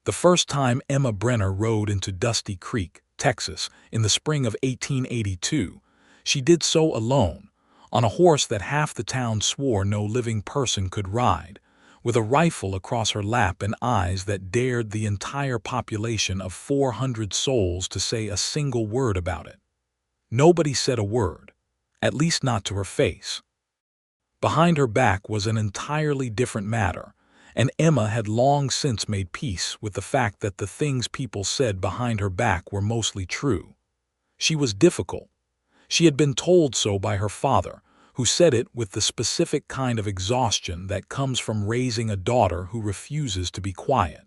The first time Emma Brenner rode into Dusty Creek, Texas, in the spring of 1882, she did so alone, on a horse that half the town swore no living person could ride, with a rifle across her lap and eyes that dared the entire population of 400 souls to say a single word about it. Nobody said a word, at least not to her face. Behind her back was an entirely different matter, and Emma had long since made peace with the fact that the things people said behind her back were mostly true. She was difficult. She had been told so by her father, who said it with the specific kind of exhaustion that comes from raising a daughter who refuses to be quiet.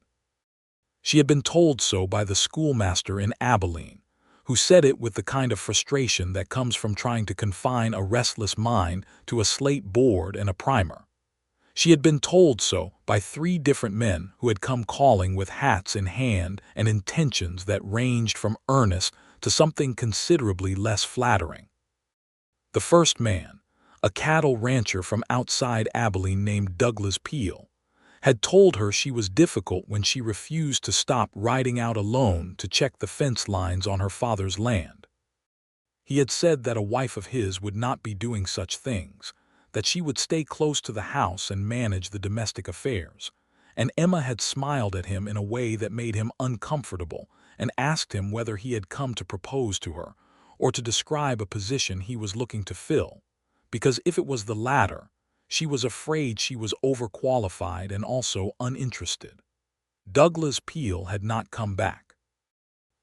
She had been told so by the schoolmaster in Abilene, who said it with the kind of frustration that comes from trying to confine a restless mind to a slate board and a primer. She had been told so by 3 different men who had come calling with hats in hand and intentions that ranged from earnest to something considerably less flattering. The first man, a cattle rancher from outside Abilene named Douglas Peel, had told her she was difficult when she refused to stop riding out alone to check the fence lines on her father's land. He had said that a wife of his would not be doing such things, that she would stay close to the house and manage the domestic affairs, and Emma had smiled at him in a way that made him uncomfortable and asked him whether he had come to propose to her or to describe a position he was looking to fill, because if it was the latter, she was afraid she was overqualified and also uninterested. Douglas Peel had not come back.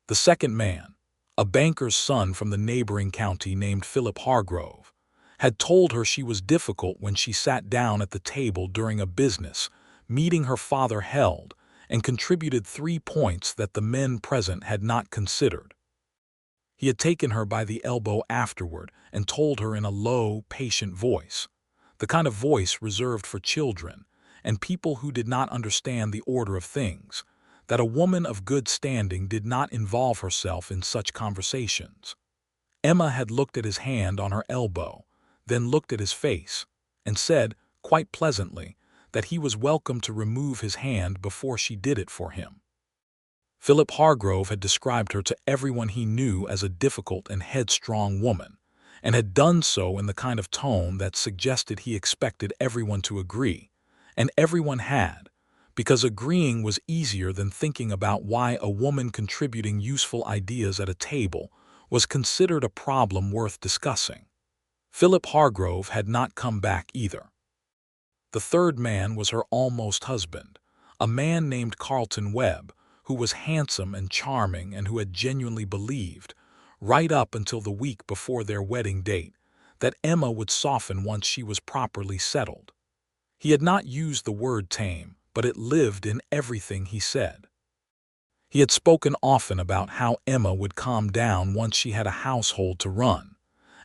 The second man, a banker's son from the neighboring county named Philip Hargrove, had told her she was difficult when she sat down at the table during a business meeting her father held and contributed 3 points that the men present had not considered. He had taken her by the elbow afterward and told her in a low, patient voice, the kind of voice reserved for children and people who did not understand the order of things, that a woman of good standing did not involve herself in such conversations. Emma had looked at his hand on her elbow, then looked at his face, and said, quite pleasantly, that he was welcome to remove his hand before she did it for him. Philip Hargrove had described her to everyone he knew as a difficult and headstrong woman, and had done so in the kind of tone that suggested he expected everyone to agree, and everyone had, because agreeing was easier than thinking about why a woman contributing useful ideas at a table was considered a problem worth discussing. Philip Hargrove had not come back either. The third man was her almost husband, a man named Carlton Webb, who was handsome and charming and who had genuinely believed, right up until the week before their wedding date, that Emma would soften once she was properly settled. He had not used the word tame, but it lived in everything he said. He had spoken often about how Emma would calm down once she had a household to run,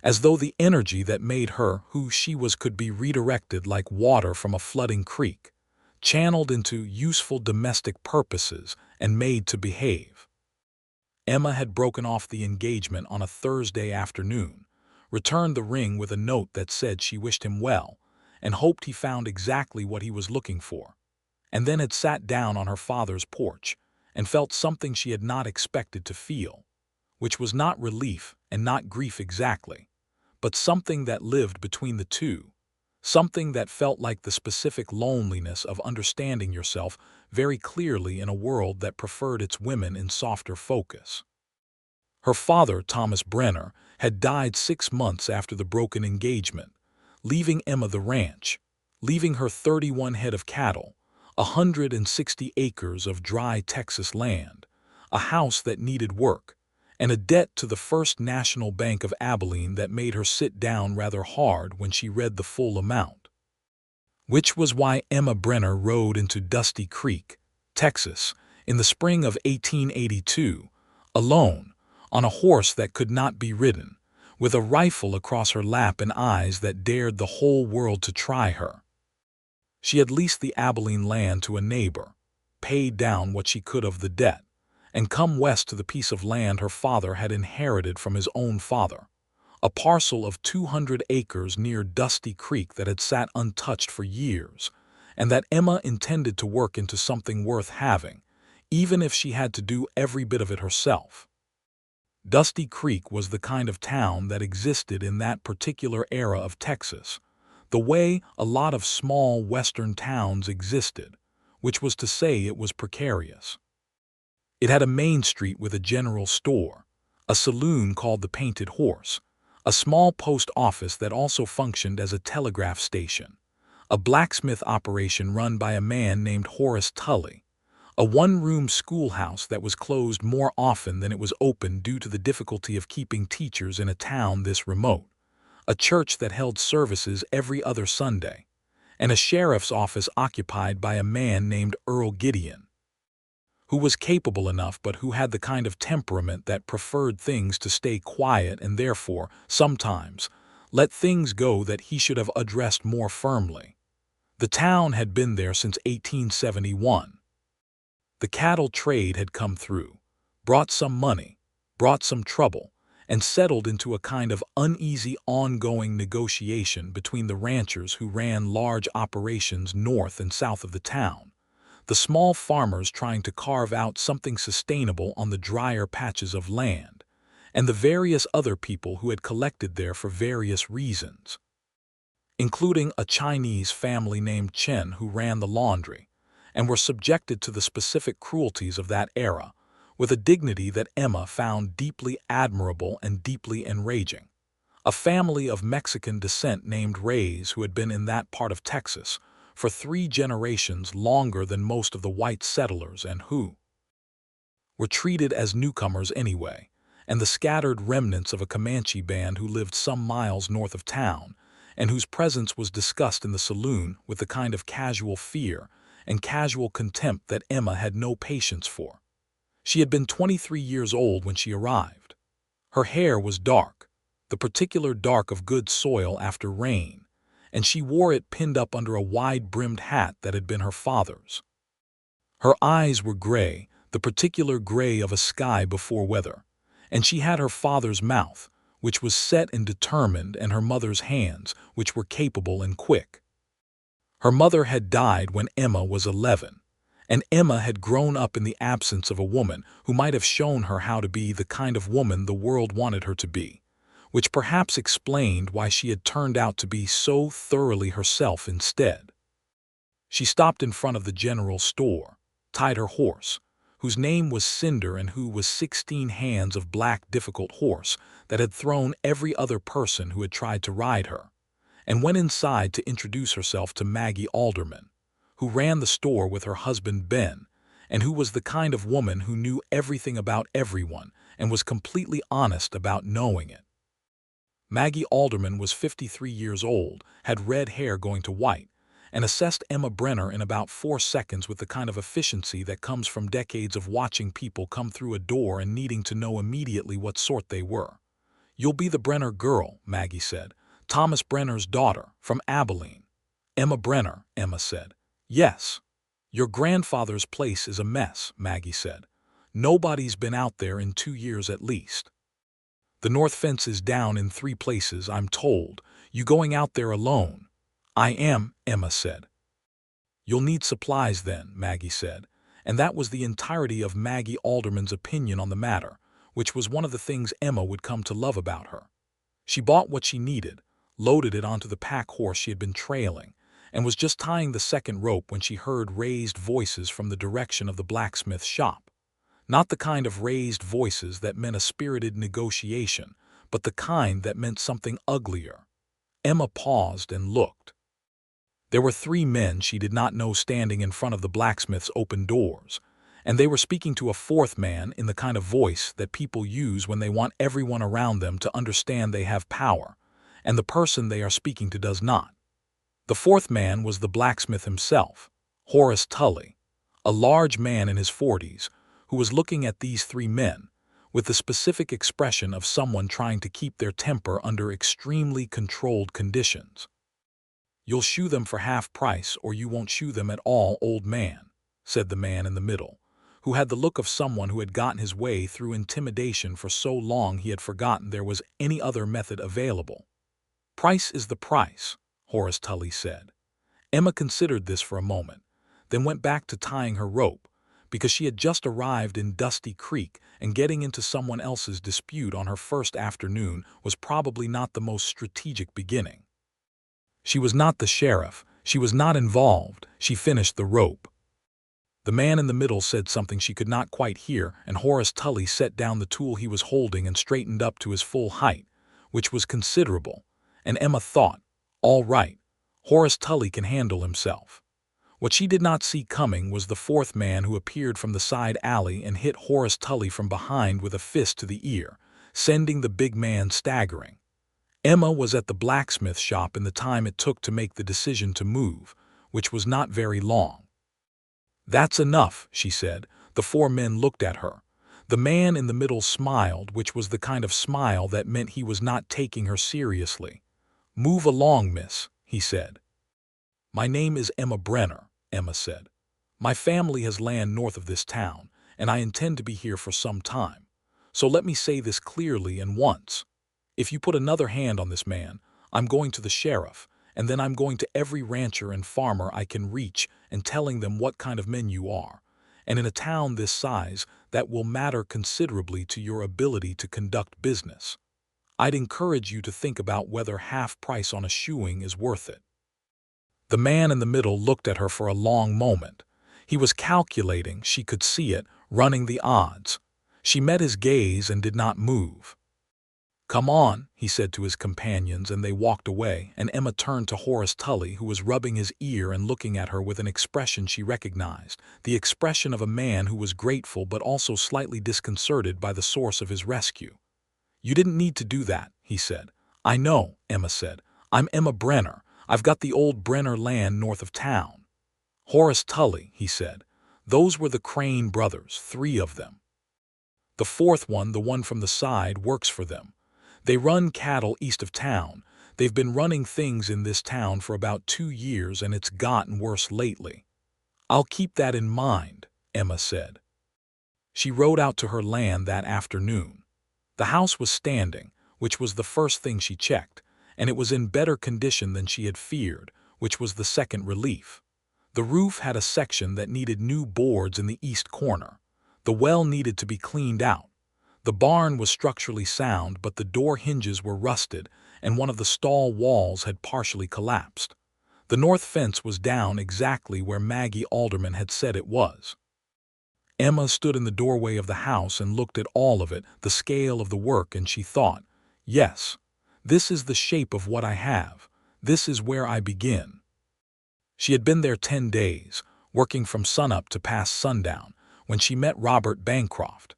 as though the energy that made her who she was could be redirected like water from a flooding creek, channeled into useful domestic purposes and made to behave. Emma had broken off the engagement on a Thursday afternoon, returned the ring with a note that said she wished him well and hoped he found exactly what he was looking for, and then had sat down on her father's porch and felt something she had not expected to feel, which was not relief and not grief exactly, but something that lived between the two, something that felt like the specific loneliness of understanding yourself very clearly in a world that preferred its women in softer focus. Her father, Thomas Brenner, had died 6 months after the broken engagement, leaving Emma the ranch, leaving her 31 head of cattle, 160 acres of dry Texas land, a house that needed work, and a debt to the First National Bank of Abilene that made her sit down rather hard when she read the full amount. Which was why Emma Brenner rode into Dusty Creek, Texas, in the spring of 1882, alone, on a horse that could not be ridden, with a rifle across her lap and eyes that dared the whole world to try her. She had leased the Abilene land to a neighbor, paid down what she could of the debt, and come west to the piece of land her father had inherited from his own father, a parcel of 200 acres near Dusty Creek that had sat untouched for years, and that Emma intended to work into something worth having, even if she had to do every bit of it herself. Dusty Creek was the kind of town that existed in that particular era of Texas, the way a lot of small western towns existed, which was to say it was precarious. It had a main street with a general store, a saloon called the Painted Horse, a small post office that also functioned as a telegraph station, a blacksmith operation run by a man named Horace Tully, a one-room schoolhouse that was closed more often than it was open due to the difficulty of keeping teachers in a town this remote, a church that held services every other Sunday, and a sheriff's office occupied by a man named Earl Gideon, who was capable enough but who had the kind of temperament that preferred things to stay quiet and therefore, sometimes, let things go that he should have addressed more firmly. The town had been there since 1871. The cattle trade had come through, brought some money, brought some trouble, and settled into a kind of uneasy ongoing negotiation between the ranchers who ran large operations north and south of the town, the small farmers trying to carve out something sustainable on the drier patches of land, and the various other people who had collected there for various reasons, including a Chinese family named Chen who ran the laundry, and were subjected to the specific cruelties of that era, with a dignity that Emma found deeply admirable and deeply enraging. A family of Mexican descent named Reyes who had been in that part of Texas for 3 generations longer than most of the white settlers and who were treated as newcomers anyway, and the scattered remnants of a Comanche band who lived some miles north of town, and whose presence was discussed in the saloon with the kind of casual fear and casual contempt that Emma had no patience for. She had been 23 years old when she arrived. Her hair was dark, the particular dark of good soil after rain, and she wore it pinned up under a wide-brimmed hat that had been her father's. Her eyes were gray, the particular gray of a sky before weather, and she had her father's mouth, which was set and determined, and her mother's hands, which were capable and quick. Her mother had died when Emma was 11, and Emma had grown up in the absence of a woman who might have shown her how to be the kind of woman the world wanted her to be, which perhaps explained why she had turned out to be so thoroughly herself instead. She stopped in front of the general store, tied her horse, whose name was Cinder and who was 16 hands of black difficult horse that had thrown every other person who had tried to ride her, and went inside to introduce herself to Maggie Alderman, who ran the store with her husband Ben, and who was the kind of woman who knew everything about everyone and was completely honest about knowing it. Maggie Alderman was 53 years old, had red hair going to white, and assessed Emma Brenner in about 4 seconds with the kind of efficiency that comes from decades of watching people come through a door and needing to know immediately what sort they were. "You'll be the Brenner girl," Maggie said. "Thomas Brenner's daughter, from Abilene." "Emma Brenner," Emma said. "Yes." "Your grandfather's place is a mess," Maggie said. "Nobody's been out there in 2 years at least. The north fence is down in 3 places, I'm told. You going out there alone?" "I am," Emma said. "You'll need supplies then," Maggie said, and that was the entirety of Maggie Alderman's opinion on the matter, which was one of the things Emma would come to love about her. She bought what she needed, loaded it onto the pack horse she had been trailing, and was just tying the second rope when she heard raised voices from the direction of the blacksmith's shop. Not the kind of raised voices that meant a spirited negotiation, but the kind that meant something uglier. Emma paused and looked. There were 3 men she did not know standing in front of the blacksmith's open doors, and they were speaking to a 4th man in the kind of voice that people use when they want everyone around them to understand they have power, and the person they are speaking to does not. The 4th man was the blacksmith himself, Horace Tully, a large man in his 40s, who was looking at these 3 men with the specific expression of someone trying to keep their temper under extremely controlled conditions. "You'll shoe them for half price or you won't shoe them at all, old man," said the man in the middle, who had the look of someone who had gotten his way through intimidation for so long he had forgotten there was any other method available. "Price is the price," Horace Tully said. Emma considered this for a moment, then went back to tying her rope, because she had just arrived in Dusty Creek, and getting into someone else's dispute on her first afternoon was probably not the most strategic beginning. She was not the sheriff. She was not involved. She finished the rope. The man in the middle said something she could not quite hear, and Horace Tully set down the tool he was holding and straightened up to his full height, which was considerable, and Emma thought, all right, Horace Tully can handle himself. What she did not see coming was the fourth man who appeared from the side alley and hit Horace Tully from behind with a fist to the ear, sending the big man staggering. Emma was at the blacksmith shop in the time it took to make the decision to move, which was not very long. "That's enough," she said. The four men looked at her. The man in the middle smiled, which was the kind of smile that meant he was not taking her seriously. "Move along, miss," he said. "My name is Emma Brenner," Emma said. "My family has land north of this town, and I intend to be here for some time. So let me say this clearly and once. If you put another hand on this man, I'm going to the sheriff, and then I'm going to every rancher and farmer I can reach and telling them what kind of men you are. And in a town this size, that will matter considerably to your ability to conduct business. I'd encourage you to think about whether half price on a shoeing is worth it." The man in the middle looked at her for a long moment. He was calculating, she could see it, running the odds. She met his gaze and did not move. "Come on," he said to his companions, and they walked away, and Emma turned to Horace Tully, who was rubbing his ear and looking at her with an expression she recognized, the expression of a man who was grateful but also slightly disconcerted by the source of his rescue. "You didn't need to do that," he said. "I know," Emma said. "I'm Emma Brenner. I've got the old Brenner land north of town." "Horace Tully," he said. "Those were the Crane brothers, 3 of them. The fourth one, the one from the side, works for them. They run cattle east of town. They've been running things in this town for about 2 years, and it's gotten worse lately." "I'll keep that in mind," Emma said. She rode out to her land that afternoon. The house was standing, which was the first thing she checked, and it was in better condition than she had feared, which was the second relief. The roof had a section that needed new boards in the east corner. The well needed to be cleaned out. The barn was structurally sound, but the door hinges were rusted, and one of the stall walls had partially collapsed. The north fence was down exactly where Maggie Alderman had said it was. Emma stood in the doorway of the house and looked at all of it, the scale of the work, and she thought, yes, this is the shape of what I have. This is where I begin. She had been there 10 days, working from sunup to past sundown, when she met Robert Bancroft.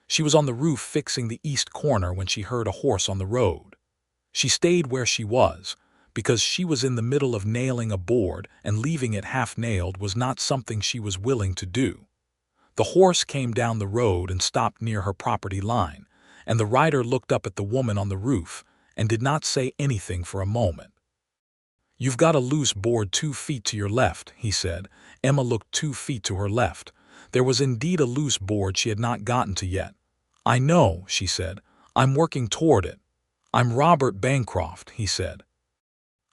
She was on the roof fixing the east corner when she heard a horse on the road. She stayed where she was, because she was in the middle of nailing a board, and leaving it half-nailed was not something she was willing to do. The horse came down the road and stopped near her property line, and the rider looked up at the woman on the roof and did not say anything for a moment. "You've got a loose board 2 feet to your left," he said. Emma looked 2 feet to her left. There was indeed a loose board she had not gotten to yet. "I know," she said. "I'm working toward it." "I'm Robert Bancroft," he said.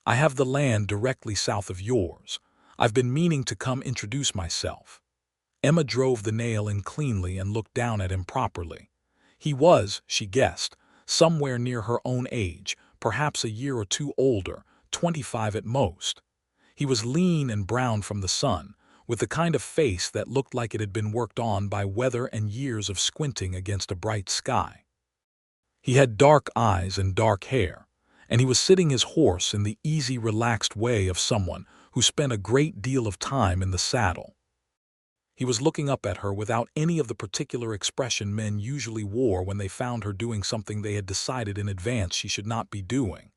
"I have the land directly south of yours. I've been meaning to come introduce myself." Emma drove the nail in cleanly and looked down at him properly. He was, she guessed, somewhere near her own age, perhaps a year or 2 older, 25 at most. He was lean and brown from the sun, with the kind of face that looked like it had been worked on by weather and years of squinting against a bright sky. He had dark eyes and dark hair, and he was sitting his horse in the easy, relaxed way of someone who spent a great deal of time in the saddle. He was looking up at her without any of the particular expression men usually wore when they found her doing something they had decided in advance she should not be doing.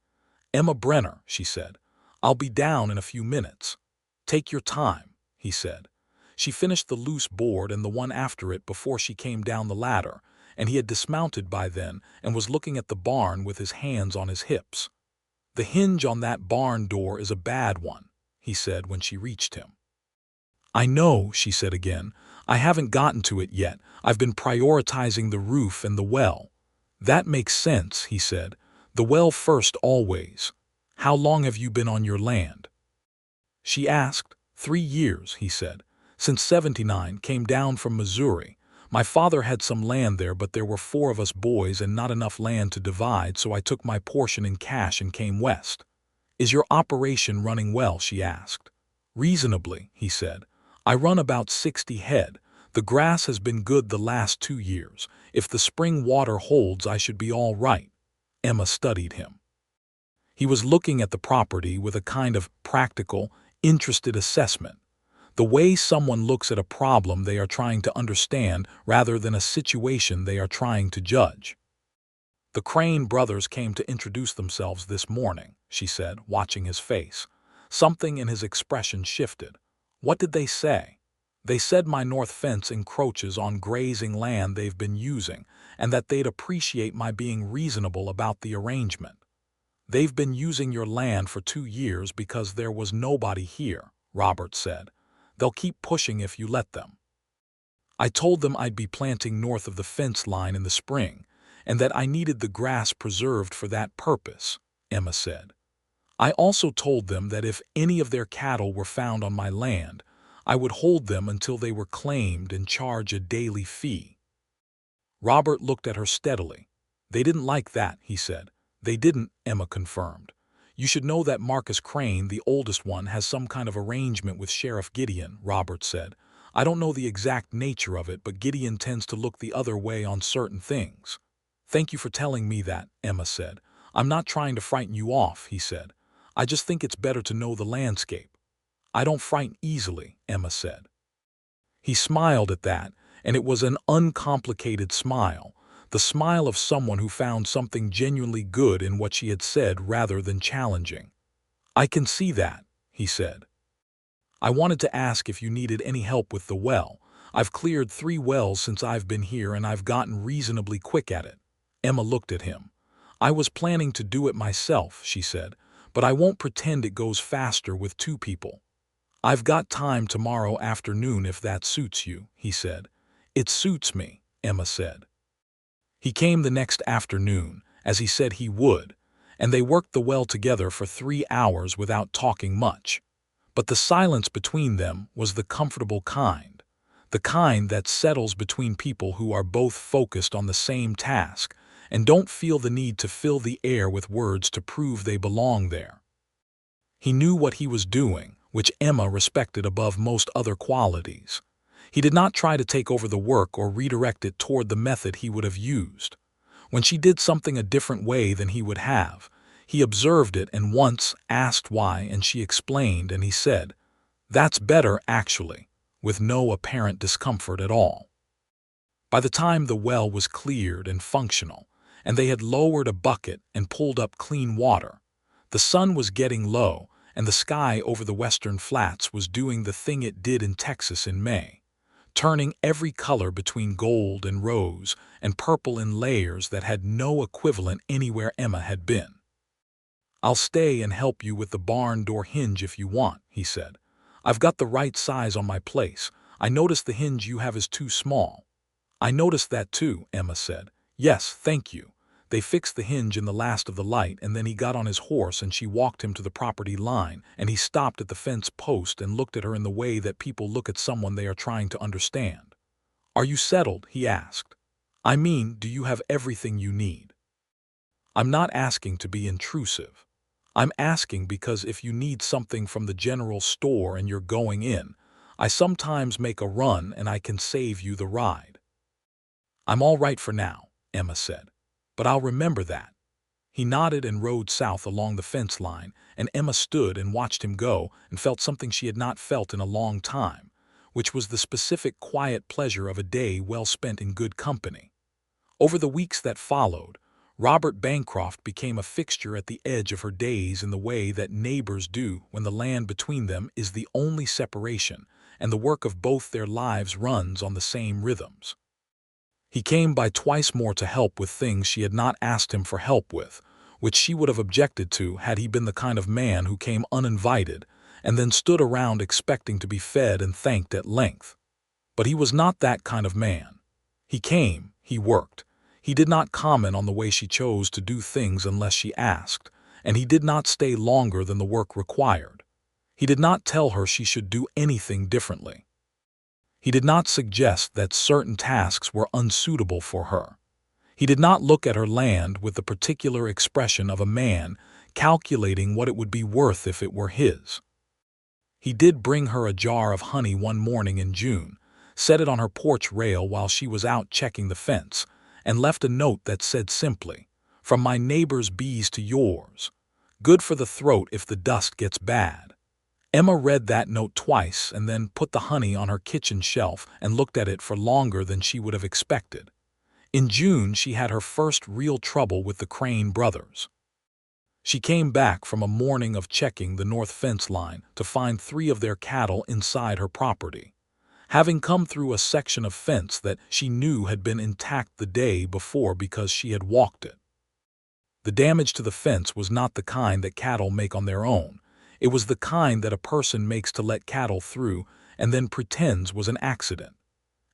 "Emma Brenner," she said. "I'll be down in a few minutes. Take your time," he said. She finished the loose board and the one after it before she came down the ladder, and he had dismounted by then and was looking at the barn with his hands on his hips. "The hinge on that barn door is a bad one," he said when she reached him. "I know," she said again. "I haven't gotten to it yet. I've been prioritizing the roof and the well." "That makes sense," he said. "The well first always. How long have you been on your land?" She asked. 3 years, he said. Since '79, came down from Missouri. My father had some land there, but there were 4 of us boys and not enough land to divide, so I took my portion in cash and came west. Is your operation running well? She asked. Reasonably, he said. I run about 60 head. The grass has been good the last 2 years. If the spring water holds, I should be all right. Emma studied him. He was looking at the property with a kind of practical, interested assessment. The way someone looks at a problem they are trying to understand rather than a situation they are trying to judge. The Crane brothers came to introduce themselves this morning, she said, watching his face. Something in his expression shifted. What did they say? They said my north fence encroaches on grazing land they've been using, and that they'd appreciate my being reasonable about the arrangement. They've been using your land for 2 years because there was nobody here, Robert said. They'll keep pushing if you let them. I told them I'd be planting north of the fence line in the spring, and that I needed the grass preserved for that purpose, Emma said. I also told them that if any of their cattle were found on my land, I would hold them until they were claimed and charge a daily fee. Robert looked at her steadily. They didn't like that, he said. They didn't, Emma confirmed. You should know that Marcus Crane, the oldest one, has some kind of arrangement with Sheriff Gideon, Robert said. I don't know the exact nature of it, but Gideon tends to look the other way on certain things. Thank you for telling me that, Emma said. I'm not trying to frighten you off, he said. I just think it's better to know the landscape. I don't frighten easily, Emma said. He smiled at that, and it was an uncomplicated smile, the smile of someone who found something genuinely good in what she had said rather than challenging. I can see that, he said. I wanted to ask if you needed any help with the well. I've cleared 3 wells since I've been here and I've gotten reasonably quick at it. Emma looked at him. I was planning to do it myself, she said, but I won't pretend it goes faster with 2 people. I've got time tomorrow afternoon if that suits you, he said. It suits me, Emma said. He came the next afternoon, as he said he would, and they worked the well together for 3 hours without talking much. But the silence between them was the comfortable kind, the kind that settles between people who are both focused on the same task and don't feel the need to fill the air with words to prove they belong there. He knew what he was doing, which Emma respected above most other qualities. He did not try to take over the work or redirect it toward the method he would have used. When she did something a different way than he would have, he observed it and once asked why, and she explained, and he said, "That's better, actually," with no apparent discomfort at all. By the time the well was cleared and functional, and they had lowered a bucket and pulled up clean water, the sun was getting low, and the sky over the western flats was doing the thing it did in Texas in May, turning every color between gold and rose and purple in layers that had no equivalent anywhere Emma had been. "I'll stay and help you with the barn door hinge if you want," he said. "I've got the right size on my place. I noticed the hinge you have is too small." "I noticed that too," Emma said. "Yes, thank you." They fixed the hinge in the last of the light, and then he got on his horse and she walked him to the property line, and he stopped at the fence post and looked at her in the way that people look at someone they are trying to understand. "Are you settled?" he asked. "I mean, do you have everything you need?" "I'm not asking to be intrusive. I'm asking because if you need something from the general store and you're going in, I sometimes make a run and I can save you the ride." "I'm all right for now," Emma said. "But I'll remember that." He nodded and rode south along the fence line, and Emma stood and watched him go and felt something she had not felt in a long time, which was the specific quiet pleasure of a day well spent in good company. Over the weeks that followed, Robert Bancroft became a fixture at the edge of her days in the way that neighbors do when the land between them is the only separation and the work of both their lives runs on the same rhythms. He came by twice more to help with things she had not asked him for help with, which she would have objected to had he been the kind of man who came uninvited and then stood around expecting to be fed and thanked at length. But he was not that kind of man. He came, he worked. He did not comment on the way she chose to do things unless she asked, and he did not stay longer than the work required. He did not tell her she should do anything differently. He did not suggest that certain tasks were unsuitable for her. He did not look at her land with the particular expression of a man calculating what it would be worth if it were his. He did bring her a jar of honey one morning in June, set it on her porch rail while she was out checking the fence, and left a note that said simply, "From my neighbor's bees to yours. Good for the throat if the dust gets bad." Emma read that note twice and then put the honey on her kitchen shelf and looked at it for longer than she would have expected. In June, she had her first real trouble with the Crane brothers. She came back from a morning of checking the north fence line to find 3 of their cattle inside her property, having come through a section of fence that she knew had been intact the day before because she had walked it. The damage to the fence was not the kind that cattle make on their own. It was the kind that a person makes to let cattle through and then pretends was an accident.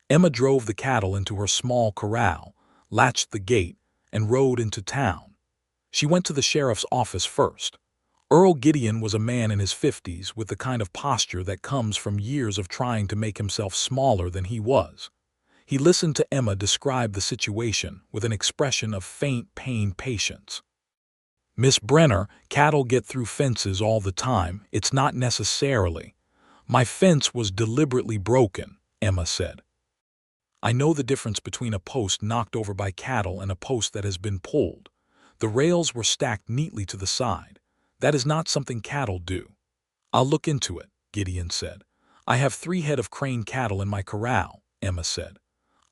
Emma drove the cattle into her small corral, latched the gate, and rode into town. She went to the sheriff's office first. Earl Gideon was a man in his 50s with the kind of posture that comes from years of trying to make himself smaller than he was. He listened to Emma describe the situation with an expression of faint pained patience. "Miss Brenner, cattle get through fences all the time. It's not necessarily. My fence was deliberately broken," Emma said. "I know the difference between a post knocked over by cattle and a post that has been pulled. The rails were stacked neatly to the side. That is not something cattle do." "I'll look into it," Gideon said. "I have 3 head of Crane cattle in my corral," Emma said.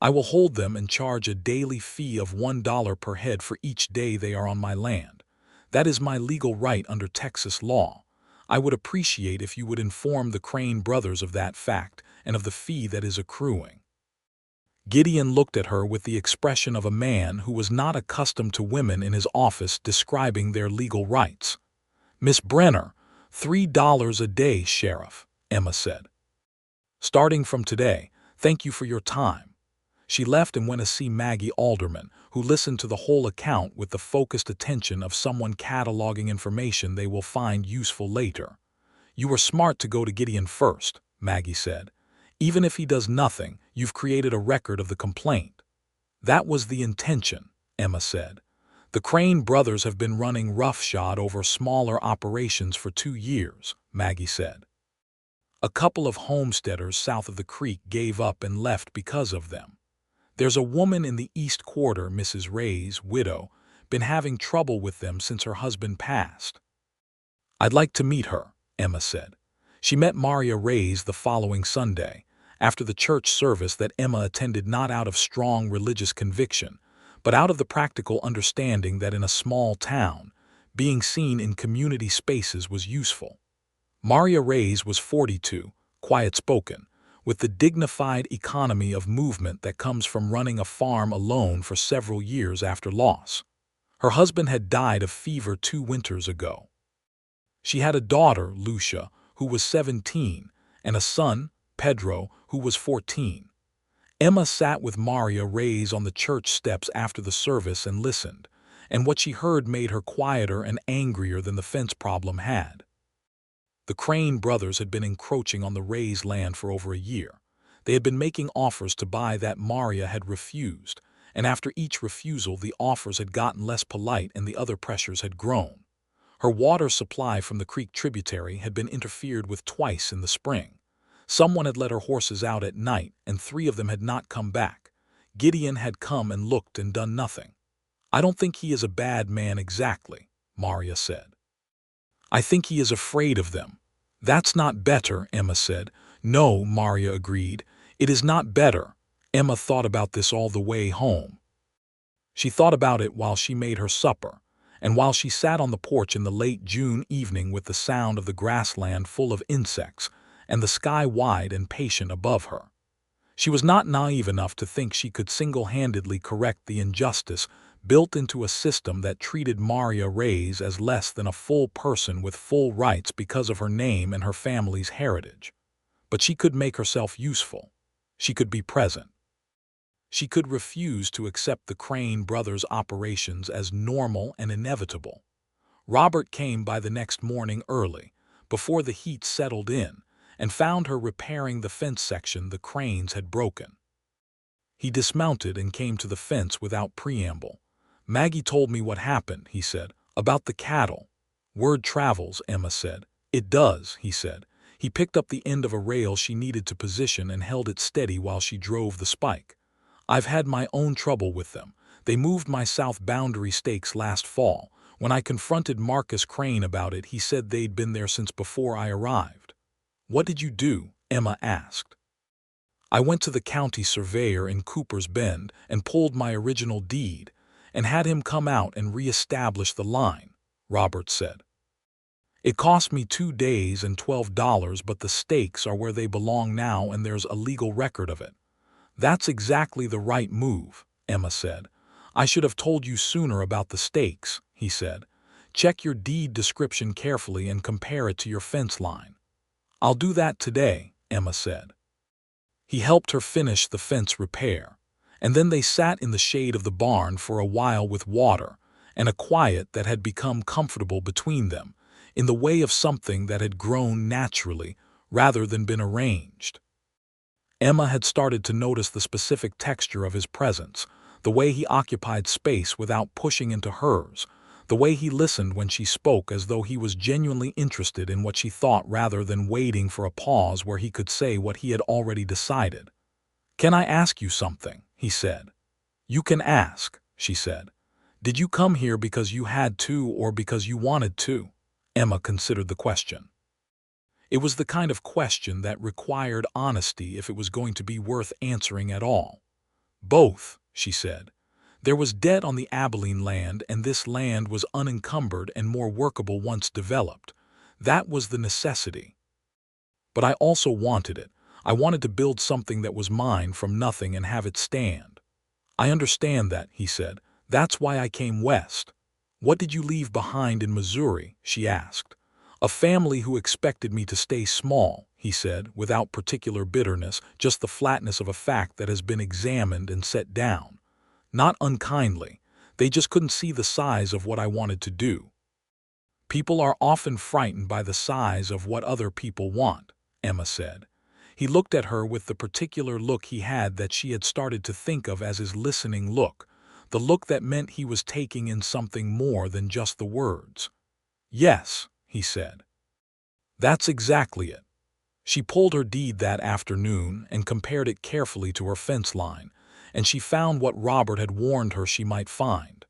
"I will hold them and charge a daily fee of $1 per head for each day they are on my land. That is my legal right under Texas law. I would appreciate if you would inform the Crane brothers of that fact and of the fee that is accruing." Gideon looked at her with the expression of a man who was not accustomed to women in his office describing their legal rights. "Miss Brenner, $3 a day, Sheriff," Emma said. "Starting from today, thank you for your time." She left and went to see Maggie Alderman, who listened to the whole account with the focused attention of someone cataloging information they will find useful later. "You were smart to go to Gideon first," Maggie said. "Even if he does nothing, you've created a record of the complaint." "That was the intention," Emma said. "The Crane brothers have been running roughshod over smaller operations for 2 years," Maggie said. "A couple of homesteaders south of the creek gave up and left because of them. There's a woman in the East Quarter, Mrs. Ray's widow, been having trouble with them since her husband passed." "I'd like to meet her," Emma said. She met Maria Ray's the following Sunday, after the church service that Emma attended not out of strong religious conviction, but out of the practical understanding that in a small town, being seen in community spaces was useful. Maria Ray's was 42, quiet-spoken, with the dignified economy of movement that comes from running a farm alone for several years after loss. Her husband had died of fever 2 winters ago. She had a daughter, Lucia, who was 17, and a son, Pedro, who was 14. Emma sat with Maria Ray's on the church steps after the service and listened, and what she heard made her quieter and angrier than the fence problem had. The Crane brothers had been encroaching on the Rays' land for over a year. They had been making offers to buy that Maria had refused, and after each refusal the offers had gotten less polite and the other pressures had grown. Her water supply from the creek tributary had been interfered with twice in the spring. Someone had let her horses out at night, and 3 of them had not come back. Gideon had come and looked and done nothing. "I don't think he is a bad man exactly," Maria said. "I think he is afraid of them." "That's not better," Emma said. "No," Maria agreed. "It is not better." Emma thought about this all the way home. She thought about it while she made her supper, and while she sat on the porch in the late June evening with the sound of the grassland full of insects and the sky wide and patient above her. She was not naive enough to think she could single-handedly correct the injustice built into a system that treated Maria Ray's as less than a full person with full rights because of her name and her family's heritage. But she could make herself useful. She could be present. She could refuse to accept the Crane brothers' operations as normal and inevitable. Robert came by the next morning early, before the heat settled in, and found her repairing the fence section the cranes had broken. He dismounted and came to the fence without preamble. "Maggie told me what happened," he said, "about the cattle." "Word travels," Emma said. "It does," he said. He picked up the end of a rail she needed to position and held it steady while she drove the spike. "I've had my own trouble with them. They moved my south boundary stakes last fall. When I confronted Marcus Crane about it, he said they'd been there since before I arrived." "What did you do?" Emma asked. "I went to the county surveyor in Cooper's Bend and pulled my original deed, and had him come out and re-establish the line," Robert said. "It cost me 2 days and $12, but the stakes are where they belong now and there's a legal record of it." "That's exactly the right move," Emma said. "I should have told you sooner about the stakes," he said. "Check your deed description carefully and compare it to your fence line." "I'll do that today," Emma said. He helped her finish the fence repair, and then they sat in the shade of the barn for a while with water and a quiet that had become comfortable between them, in the way of something that had grown naturally rather than been arranged. Emma had started to notice the specific texture of his presence, the way he occupied space without pushing into hers, the way he listened when she spoke as though he was genuinely interested in what she thought rather than waiting for a pause where he could say what he had already decided. "Can I ask you something?" he said. "You can ask," she said. "Did you come here because you had to or because you wanted to?" Emma considered the question. It was the kind of question that required honesty if it was going to be worth answering at all. "Both," she said. "There was debt on the Abilene land, and this land was unencumbered and more workable once developed. That was the necessity. But I also wanted it. I wanted to build something that was mine from nothing and have it stand." "I understand that," he said. "That's why I came west." "What did you leave behind in Missouri?" she asked. "A family who expected me to stay small," he said, without particular bitterness, just the flatness of a fact that has been examined and set down. "Not unkindly. They just couldn't see the size of what I wanted to do." "People are often frightened by the size of what other people want," Emma said. He looked at her with the particular look he had that she had started to think of as his listening look, the look that meant he was taking in something more than just the words. "Yes," he said. "That's exactly it." She pulled her deed that afternoon and compared it carefully to her fence line, and she found what Robert had warned her she might find.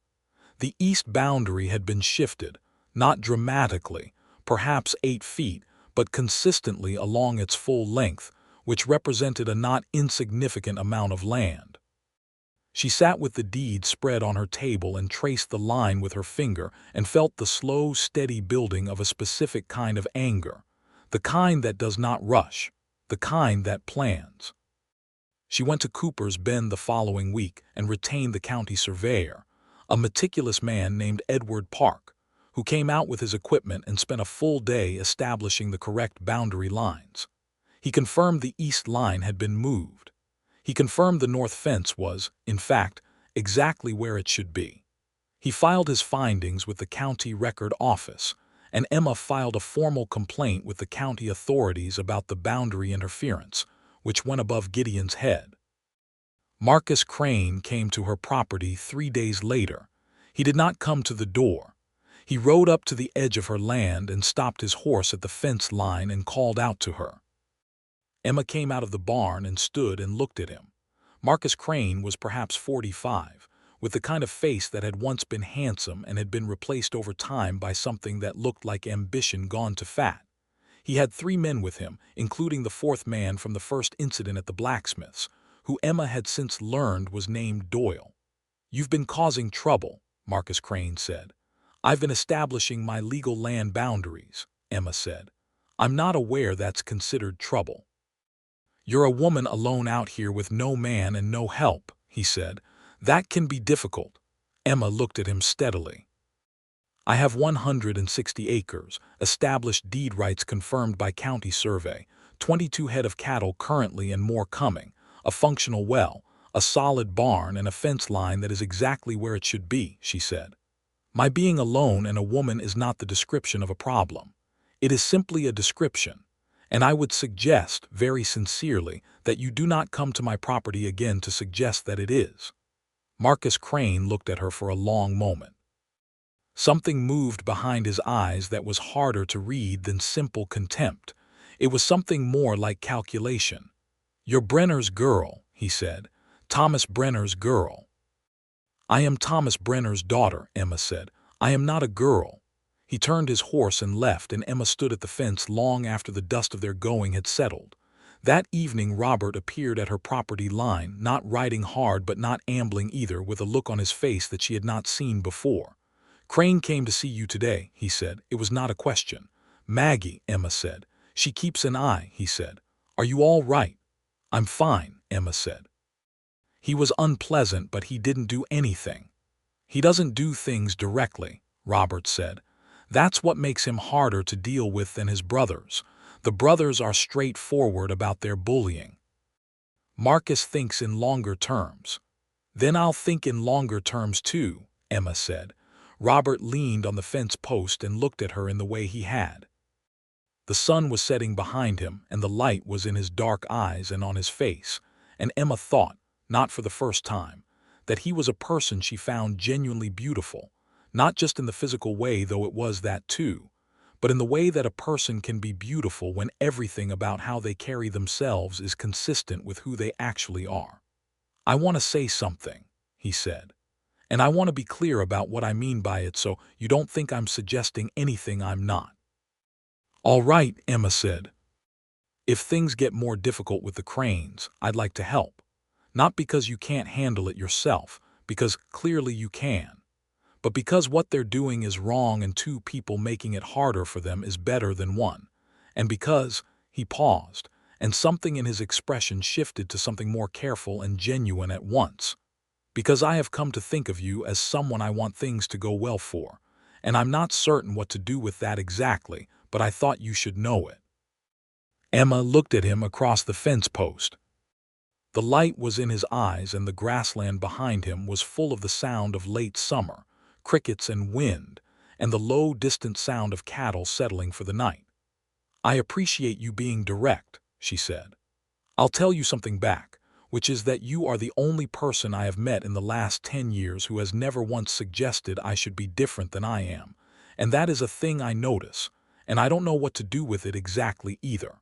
The east boundary had been shifted, not dramatically, perhaps 8 feet, but consistently along its full length, which represented a not insignificant amount of land. She sat with the deed spread on her table and traced the line with her finger and felt the slow, steady building of a specific kind of anger, the kind that does not rush, the kind that plans. She went to Cooper's Bend the following week and retained the county surveyor, a meticulous man named Edward Park, who came out with his equipment and spent a full day establishing the correct boundary lines. He confirmed the east line had been moved. He confirmed the north fence was, in fact, exactly where it should be. He filed his findings with the county record office, and Emma filed a formal complaint with the county authorities about the boundary interference, which went above Gideon's head. Marcus Crane came to her property 3 days later. He did not come to the door. He rode up to the edge of her land and stopped his horse at the fence line and called out to her. Emma came out of the barn and stood and looked at him. Marcus Crane was perhaps 45, with the kind of face that had once been handsome and had been replaced over time by something that looked like ambition gone to fat. He had 3 men with him, including the 4th man from the first incident at the blacksmith's, who Emma had since learned was named Doyle. "You've been causing trouble," Marcus Crane said. "I've been establishing my legal land boundaries," Emma said. "I'm not aware that's considered trouble." "You're a woman alone out here with no man and no help," he said. "That can be difficult." Emma looked at him steadily. "I have 160 acres, established deed rights confirmed by county survey, 22 head of cattle currently and more coming, a functional well, a solid barn, and a fence line that is exactly where it should be," she said. "My being alone and a woman is not the description of a problem. It is simply a description, And I would suggest, very sincerely, that you do not come to my property again to suggest that it is." Marcus Crane looked at her for a long moment. Something moved behind his eyes that was harder to read than simple contempt. It was something more like calculation. "You're Brenner's girl," he said. "Thomas Brenner's girl." "I am Thomas Brenner's daughter," Emma said. "I am not a girl." He turned his horse and left, and Emma stood at the fence long after the dust of their going had settled. That evening Robert appeared at her property line, not riding hard but not ambling either, with a look on his face that she had not seen before. "Crane came to see you today," he said. "It was not a question." "Maggie," Emma said. "She keeps an eye," he said. "Are you all right?" "I'm fine," Emma said. He was unpleasant, but he didn't do anything. "He doesn't do things directly," Robert said. "That's what makes him harder to deal with than his brothers. The brothers are straightforward about their bullying." "Marcus thinks in longer terms." "Then I'll think in longer terms too," Emma said. Robert leaned on the fence post and looked at her in the way he had. The sun was setting behind him, and the light was in his dark eyes and on his face, and Emma thought, not for the first time, that he was a person she found genuinely beautiful, not just in the physical way, though it was that too, but in the way that a person can be beautiful when everything about how they carry themselves is consistent with who they actually are. "I want to say something," he said. "And I want to be clear about what I mean by it so you don't think I'm suggesting anything I'm not." "All right," Emma said. "If things get more difficult with the Cranes, I'd like to help. Not because you can't handle it yourself, because clearly you can, but because what they're doing is wrong and two people making it harder for them is better than one. And because," he paused, and something in his expression shifted to something more careful and genuine at once. "Because I have come to think of you as someone I want things to go well for, and I'm not certain what to do with that exactly, but I thought you should know it." Emma looked at him across the fence post. The light was in his eyes, and the grassland behind him was full of the sound of late summer, crickets and wind, and the low, distant sound of cattle settling for the night. "I appreciate you being direct," she said. "I'll tell you something back, which is that you are the only person I have met in the last 10 years who has never once suggested I should be different than I am, and that is a thing I notice, and I don't know what to do with it exactly either."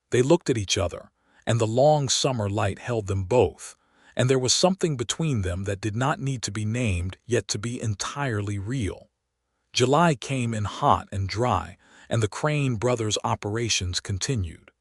They looked at each other, and the long summer light held them both, and there was something between them that did not need to be named, yet to be entirely real. July came in hot and dry, and the Crane brothers' operations continued.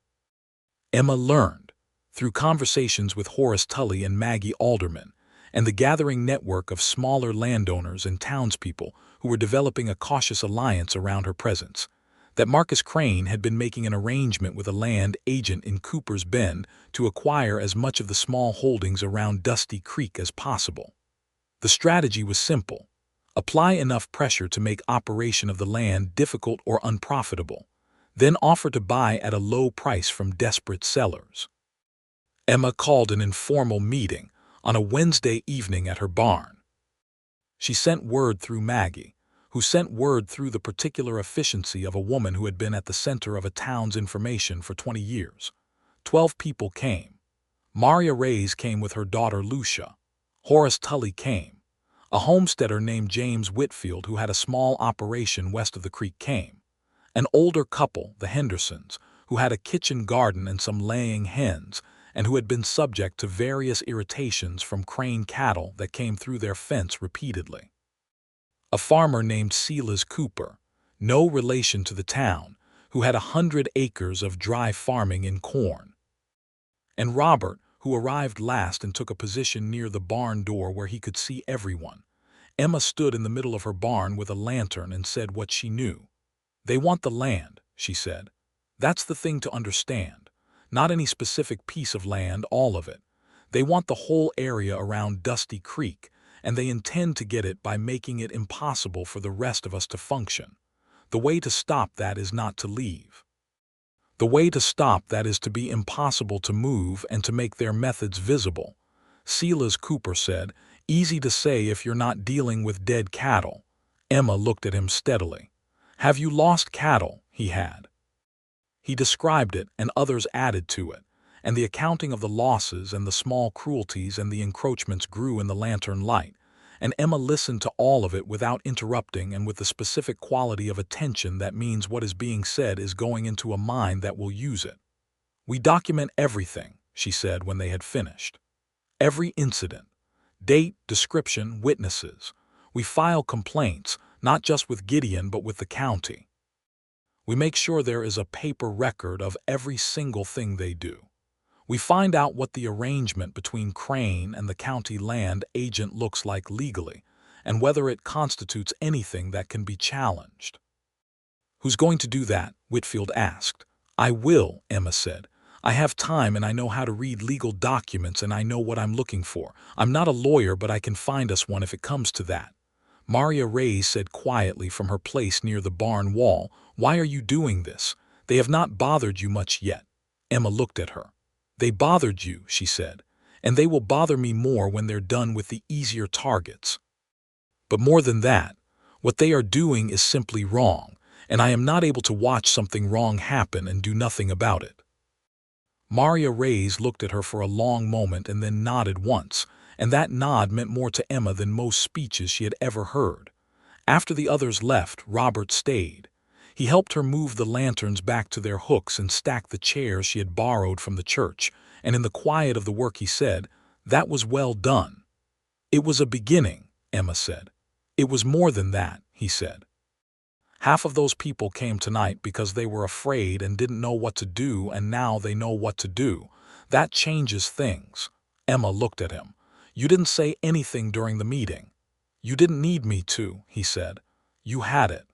Emma learned, through conversations with Horace Tully and Maggie Alderman, and the gathering network of smaller landowners and townspeople who were developing a cautious alliance around her presence, that Marcus Crane had been making an arrangement with a land agent in Cooper's Bend to acquire as much of the small holdings around Dusty Creek as possible. The strategy was simple: apply enough pressure to make operation of the land difficult or unprofitable, then offer to buy at a low price from desperate sellers. Emma called an informal meeting on a Wednesday evening at her barn. She sent word through Maggie, who sent word through the particular efficiency of a woman who had been at the center of a town's information for 20 years. 12 people came. Maria Reyes came with her daughter Lucia. Horace Tully came. A homesteader named James Whitfield, who had a small operation west of the creek, came. An older couple, the Hendersons, who had a kitchen garden and some laying hens, and who had been subject to various irritations from Crane cattle that came through their fence repeatedly. A farmer named Silas Cooper, no relation to the town, who had 100 acres of dry farming in corn. And Robert, who arrived last and took a position near the barn door where he could see everyone. Emma stood in the middle of her barn with a lantern and said what she knew. "They want the land," she said. "That's the thing to understand. Not any specific piece of land, all of it. They want the whole area around Dusty Creek, and they intend to get it by making it impossible for the rest of us to function. The way to stop that is not to leave. The way to stop that is to be impossible to move and to make their methods visible." Silas Cooper said, "Easy to say if you're not dealing with dead cattle." Emma looked at him steadily. "Have you lost cattle?" He had. He described it, and others added to it, and the accounting of the losses and the small cruelties and the encroachments grew in the lantern light, and Emma listened to all of it without interrupting and with the specific quality of attention that means what is being said is going into a mind that will use it. "We document everything," she said when they had finished. "Every incident. Date, description, witnesses. We file complaints, not just with Gideon but with the county. We make sure there is a paper record of every single thing they do. We find out what the arrangement between Crane and the county land agent looks like legally, and whether it constitutes anything that can be challenged." "Who's going to do that?" Whitfield asked. "I will," Emma said. "I have time and I know how to read legal documents and I know what I'm looking for. I'm not a lawyer, but I can find us one if it comes to that." Maria Reyes said quietly from her place near the barn wall, "Why are you doing this? They have not bothered you much yet." Emma looked at her. "They bothered you," she said, "and they will bother me more when they're done with the easier targets. But more than that, what they are doing is simply wrong, and I am not able to watch something wrong happen and do nothing about it." Maria Reyes looked at her for a long moment and then nodded once, and that nod meant more to Emma than most speeches she had ever heard. After the others left, Robert stayed. He helped her move the lanterns back to their hooks and stack the chairs she had borrowed from the church, and in the quiet of the work he said, "That was well done." "It was a beginning," Emma said. "It was more than that," he said. "Half of those people came tonight because they were afraid and didn't know what to do, and now they know what to do. That changes things." Emma looked at him. "You didn't say anything during the meeting." "You didn't need me to," he said. "You had it."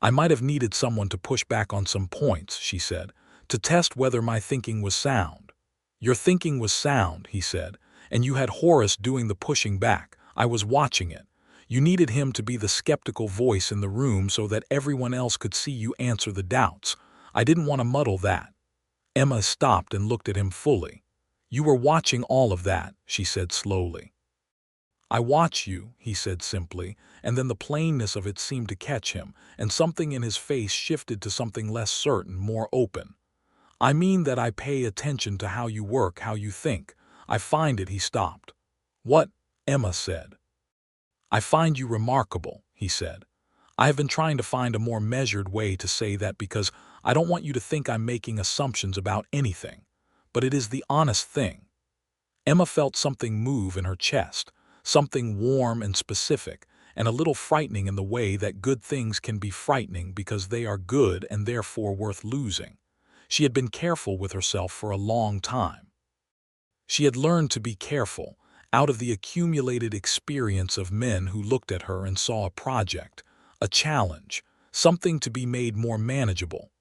"I might have needed someone to push back on some points," she said, "to test whether my thinking was sound." "Your thinking was sound," he said, "and you had Horace doing the pushing back. I was watching it. You needed him to be the skeptical voice in the room so that everyone else could see you answer the doubts. I didn't want to muddle that." Emma stopped and looked at him fully. "You were watching all of that," she said slowly. "I watch you," he said simply, and then the plainness of it seemed to catch him, and something in his face shifted to something less certain, more open. "I mean that I pay attention to how you work, how you think. I find it." He stopped. "What?" Emma said. "I find you remarkable," he said. "I have been trying to find a more measured way to say that because I don't want you to think I'm making assumptions about anything. But it is the honest thing." Emma felt something move in her chest, something warm and specific, and a little frightening in the way that good things can be frightening because they are good and therefore worth losing. She had been careful with herself for a long time. She had learned to be careful, out of the accumulated experience of men who looked at her and saw a project, a challenge, something to be made more manageable.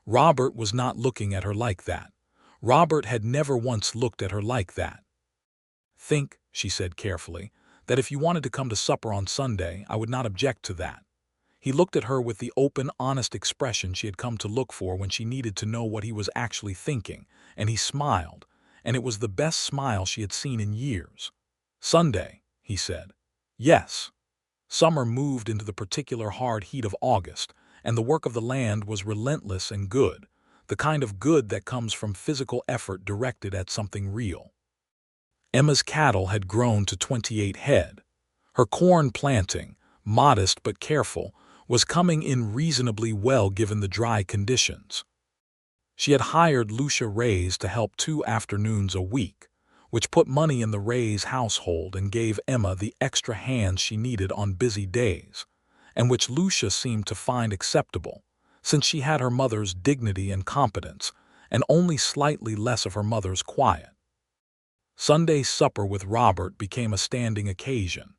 Robert was not looking at her like that. Robert had never once looked at her like that. "Think," she said carefully, "that if you wanted to come to supper on Sunday, I would not object to that." He looked at her with the open, honest expression she had come to look for when she needed to know what he was actually thinking, and he smiled, and it was the best smile she had seen in years. "Sunday," he said. "Yes." Summer moved into the particular hard heat of August, and the work of the land was relentless and good, the kind of good that comes from physical effort directed at something real. Emma's cattle had grown to 28 head. Her corn planting, modest but careful, was coming in reasonably well given the dry conditions. She had hired Lucia Reyes to help 2 afternoons a week, which put money in the Reyes household and gave Emma the extra hands she needed on busy days, and which Lucia seemed to find acceptable, since she had her mother's dignity and competence, and only slightly less of her mother's quiet. Sunday supper with Robert became a standing occasion,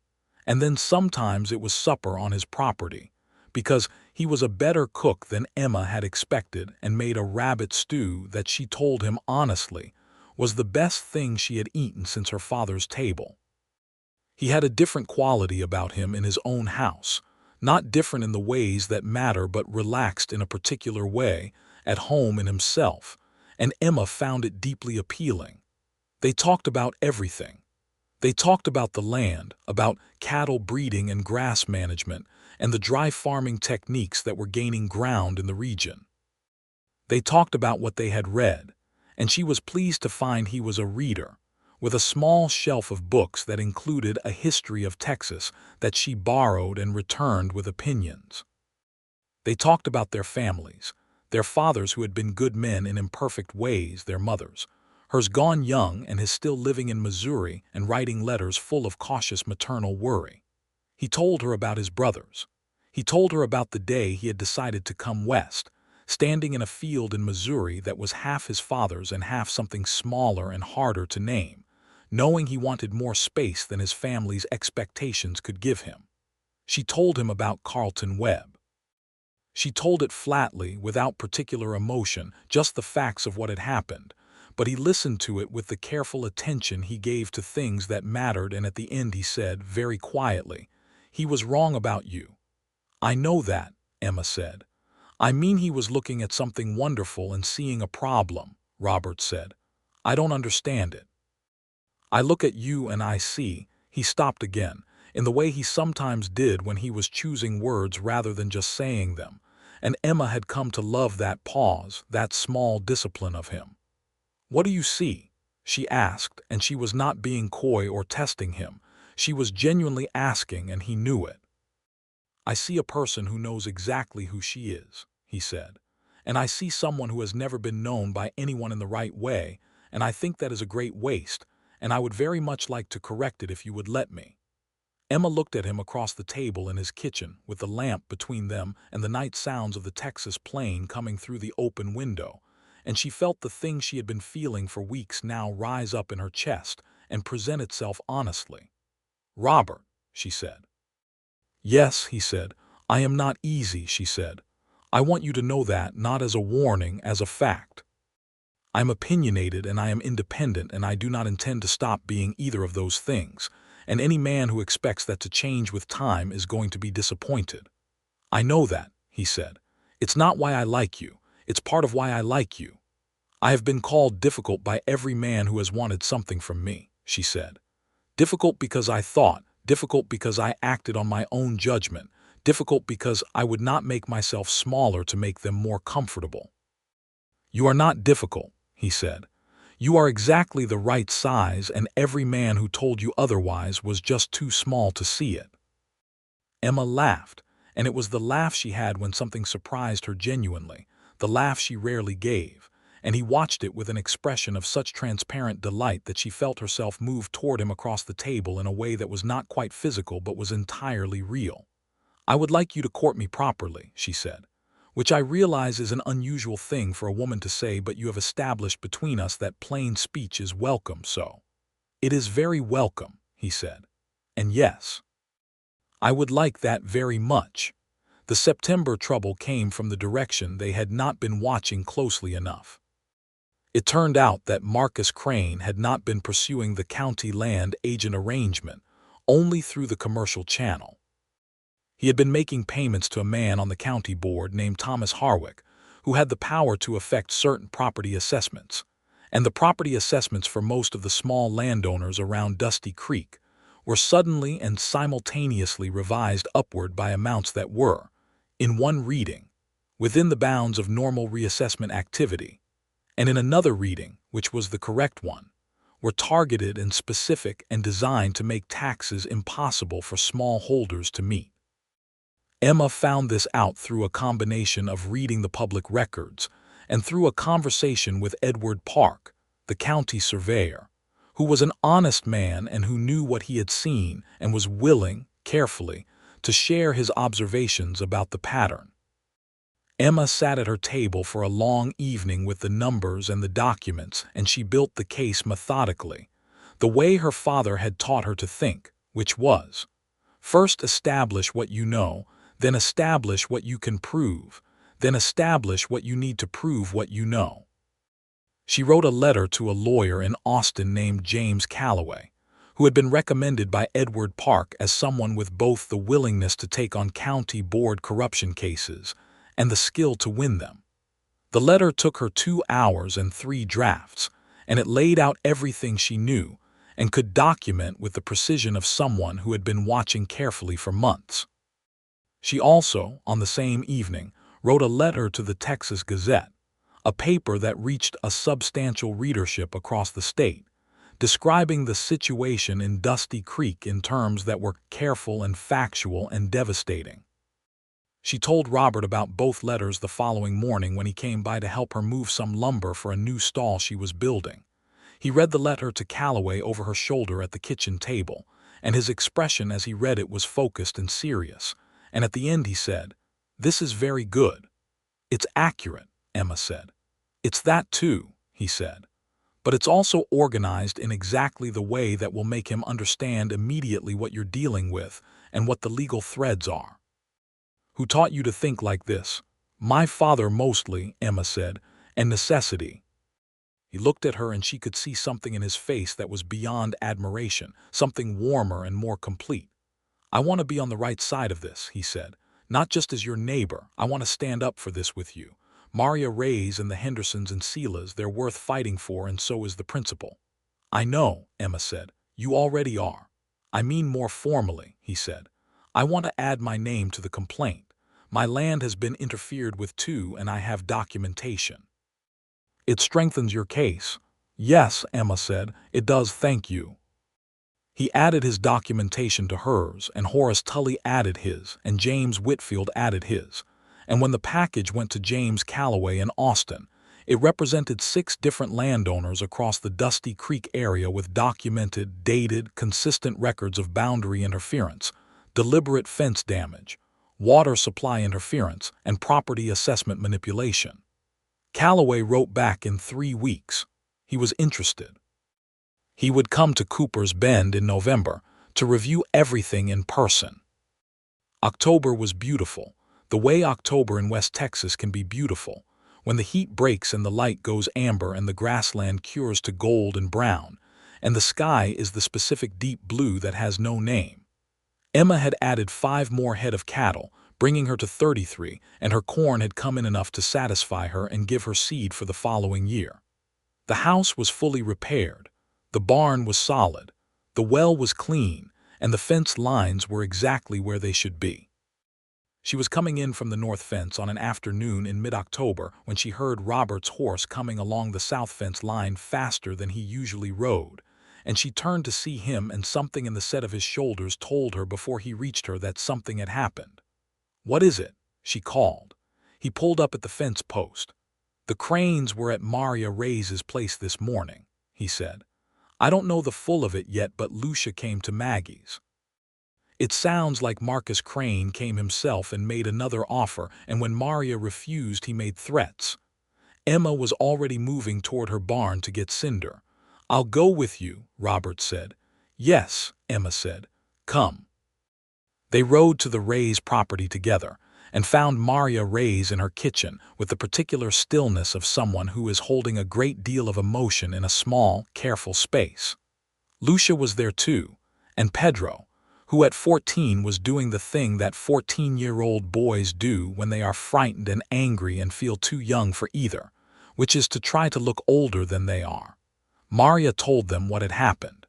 and then sometimes it was supper on his property, because he was a better cook than Emma had expected and made a rabbit stew that she told him honestly was the best thing she had eaten since her father's table. He had a different quality about him in his own house, not different in the ways that matter but relaxed in a particular way at home in himself, and Emma found it deeply appealing. They talked about everything. They talked about the land, about cattle breeding and grass management, and the dry farming techniques that were gaining ground in the region. They talked about what they had read, and she was pleased to find he was a reader, with a small shelf of books that included a history of Texas that she borrowed and returned with opinions. They talked about their families, their fathers who had been good men in imperfect ways, their mothers, hers gone young and his still living in Missouri and writing letters full of cautious maternal worry. He told her about his brothers. He told her about the day he had decided to come west, standing in a field in Missouri that was half his father's and half something smaller and harder to name, knowing he wanted more space than his family's expectations could give him. She told him about Carlton Webb. She told it flatly, without particular emotion, just the facts of what had happened, but he listened to it with the careful attention he gave to things that mattered, and at the end he said, very quietly, "He was wrong about you." "I know that," Emma said. "I mean he was looking at something wonderful and seeing a problem," Robert said. "I don't understand it. I look at you and I see," he stopped again, in the way he sometimes did when he was choosing words rather than just saying them, and Emma had come to love that pause, that small discipline of him. "What do you see?" she asked, and she was not being coy or testing him. She was genuinely asking, and he knew it. "I see a person who knows exactly who she is," he said, "and I see someone who has never been known by anyone in the right way, and I think that is a great waste, and I would very much like to correct it if you would let me." Emma looked at him across the table in his kitchen, with the lamp between them and the night sounds of the Texas plain coming through the open window, and she felt the thing she had been feeling for weeks now rise up in her chest and present itself honestly. "Robert," she said. "Yes," he said. "I am not easy," she said. "I want you to know that, not as a warning, as a fact. I am opinionated and I am independent, and I do not intend to stop being either of those things, and any man who expects that to change with time is going to be disappointed." "I know that," he said. "It's not why I like you. It's part of why I like you. I have been called difficult by every man who has wanted something from me," she said. "Difficult because I thought, difficult because I acted on my own judgment, difficult because I would not make myself smaller to make them more comfortable." "You are not difficult," he said. "You are exactly the right size, and every man who told you otherwise was just too small to see it." Emma laughed, and it was the laugh she had when something surprised her genuinely, the laugh she rarely gave, and he watched it with an expression of such transparent delight that she felt herself move toward him across the table in a way that was not quite physical but was entirely real. "I would like you to court me properly," she said, "which I realize is an unusual thing for a woman to say, but you have established between us that plain speech is welcome, so—" "It is very welcome," he said. "And yes, I would like that very much." The September trouble came from the direction they had not been watching closely enough. It turned out that Marcus Crane had not been pursuing the county land agent arrangement, only through the commercial channel. He had been making payments to a man on the county board named Thomas Harwick, who had the power to effect certain property assessments, and the property assessments for most of the small landowners around Dusty Creek were suddenly and simultaneously revised upward by amounts that were, in one reading, within the bounds of normal reassessment activity, and in another reading, which was the correct one, were targeted and specific and designed to make taxes impossible for small holders to meet. Emma found this out through a combination of reading the public records and through a conversation with Edward Park, the county surveyor, who was an honest man and who knew what he had seen and was willing, carefully, to share his observations about the pattern. Emma sat at her table for a long evening with the numbers and the documents, and she built the case methodically, the way her father had taught her to think, which was, first establish what you know, then establish what you can prove, then establish what you need to prove what you know. She wrote a letter to a lawyer in Austin named James Calloway, who had been recommended by Edward Park as someone with both the willingness to take on county board corruption cases and the skill to win them. The letter took her 2 hours and 3 drafts, and it laid out everything she knew and could document with the precision of someone who had been watching carefully for months. She also, on the same evening, wrote a letter to the Texas Gazette, a paper that reached a substantial readership across the state, describing the situation in Dusty Creek in terms that were careful and factual and devastating. She told Robert about both letters the following morning when he came by to help her move some lumber for a new stall she was building. He read the letter to Calloway over her shoulder at the kitchen table, and his expression as he read it was focused and serious, and at the end he said, "This is very good." "It's accurate," Emma said. "It's that too," he said. "But it's also organized in exactly the way that will make him understand immediately what you're dealing with and what the legal threads are." "Who taught you to think like this?" "My father mostly," Emma said, "and necessity." He looked at her and she could see something in his face that was beyond admiration, something warmer and more complete. "I want to be on the right side of this," he said. "Not just as your neighbor. I want to stand up for this with you. Maria Reyes and the Hendersons and Seilas, they're worth fighting for, and so is the principal." "I know," Emma said. "You already are." "I mean more formally," he said. "I want to add my name to the complaint. My land has been interfered with too, and I have documentation." "It strengthens your case." "Yes," Emma said, "it does, thank you." He added his documentation to hers, and Horace Tully added his, and James Whitfield added his. And when the package went to James Calloway in Austin, it represented 6 different landowners across the Dusty Creek area with documented, dated, consistent records of boundary interference, deliberate fence damage, water supply interference, and property assessment manipulation. Calloway wrote back in 3 weeks. He was interested. He would come to Cooper's Bend in November to review everything in person. October was beautiful, the way October in West Texas can be beautiful, when the heat breaks and the light goes amber and the grassland cures to gold and brown, and the sky is the specific deep blue that has no name. Emma had added 5 more head of cattle, bringing her to 33, and her corn had come in enough to satisfy her and give her seed for the following year. The house was fully repaired. The barn was solid. The well was clean, and the fence lines were exactly where they should be. She was coming in from the north fence on an afternoon in mid-October when she heard Robert's horse coming along the south fence line faster than he usually rode, and she turned to see him, and something in the set of his shoulders told her before he reached her that something had happened. "What is it?" she called. He pulled up at the fence post. "The Cranes were at Maria Reyes's place this morning," he said. "I don't know the full of it yet, but Lucia came to Maggie's. It sounds like Marcus Crane came himself and made another offer, and when Maria refused he made threats." Emma was already moving toward her barn to get Cinder. "I'll go with you," Robert said. "Yes," Emma said. "Come." They rode to the Reyes property together, and found Maria Reyes in her kitchen with the particular stillness of someone who is holding a great deal of emotion in a small, careful space. Lucia was there too, and Pedro, who at 14 was doing the thing that 14-year-old boys do when they are frightened and angry and feel too young for either, which is to try to look older than they are. Maria told them what had happened.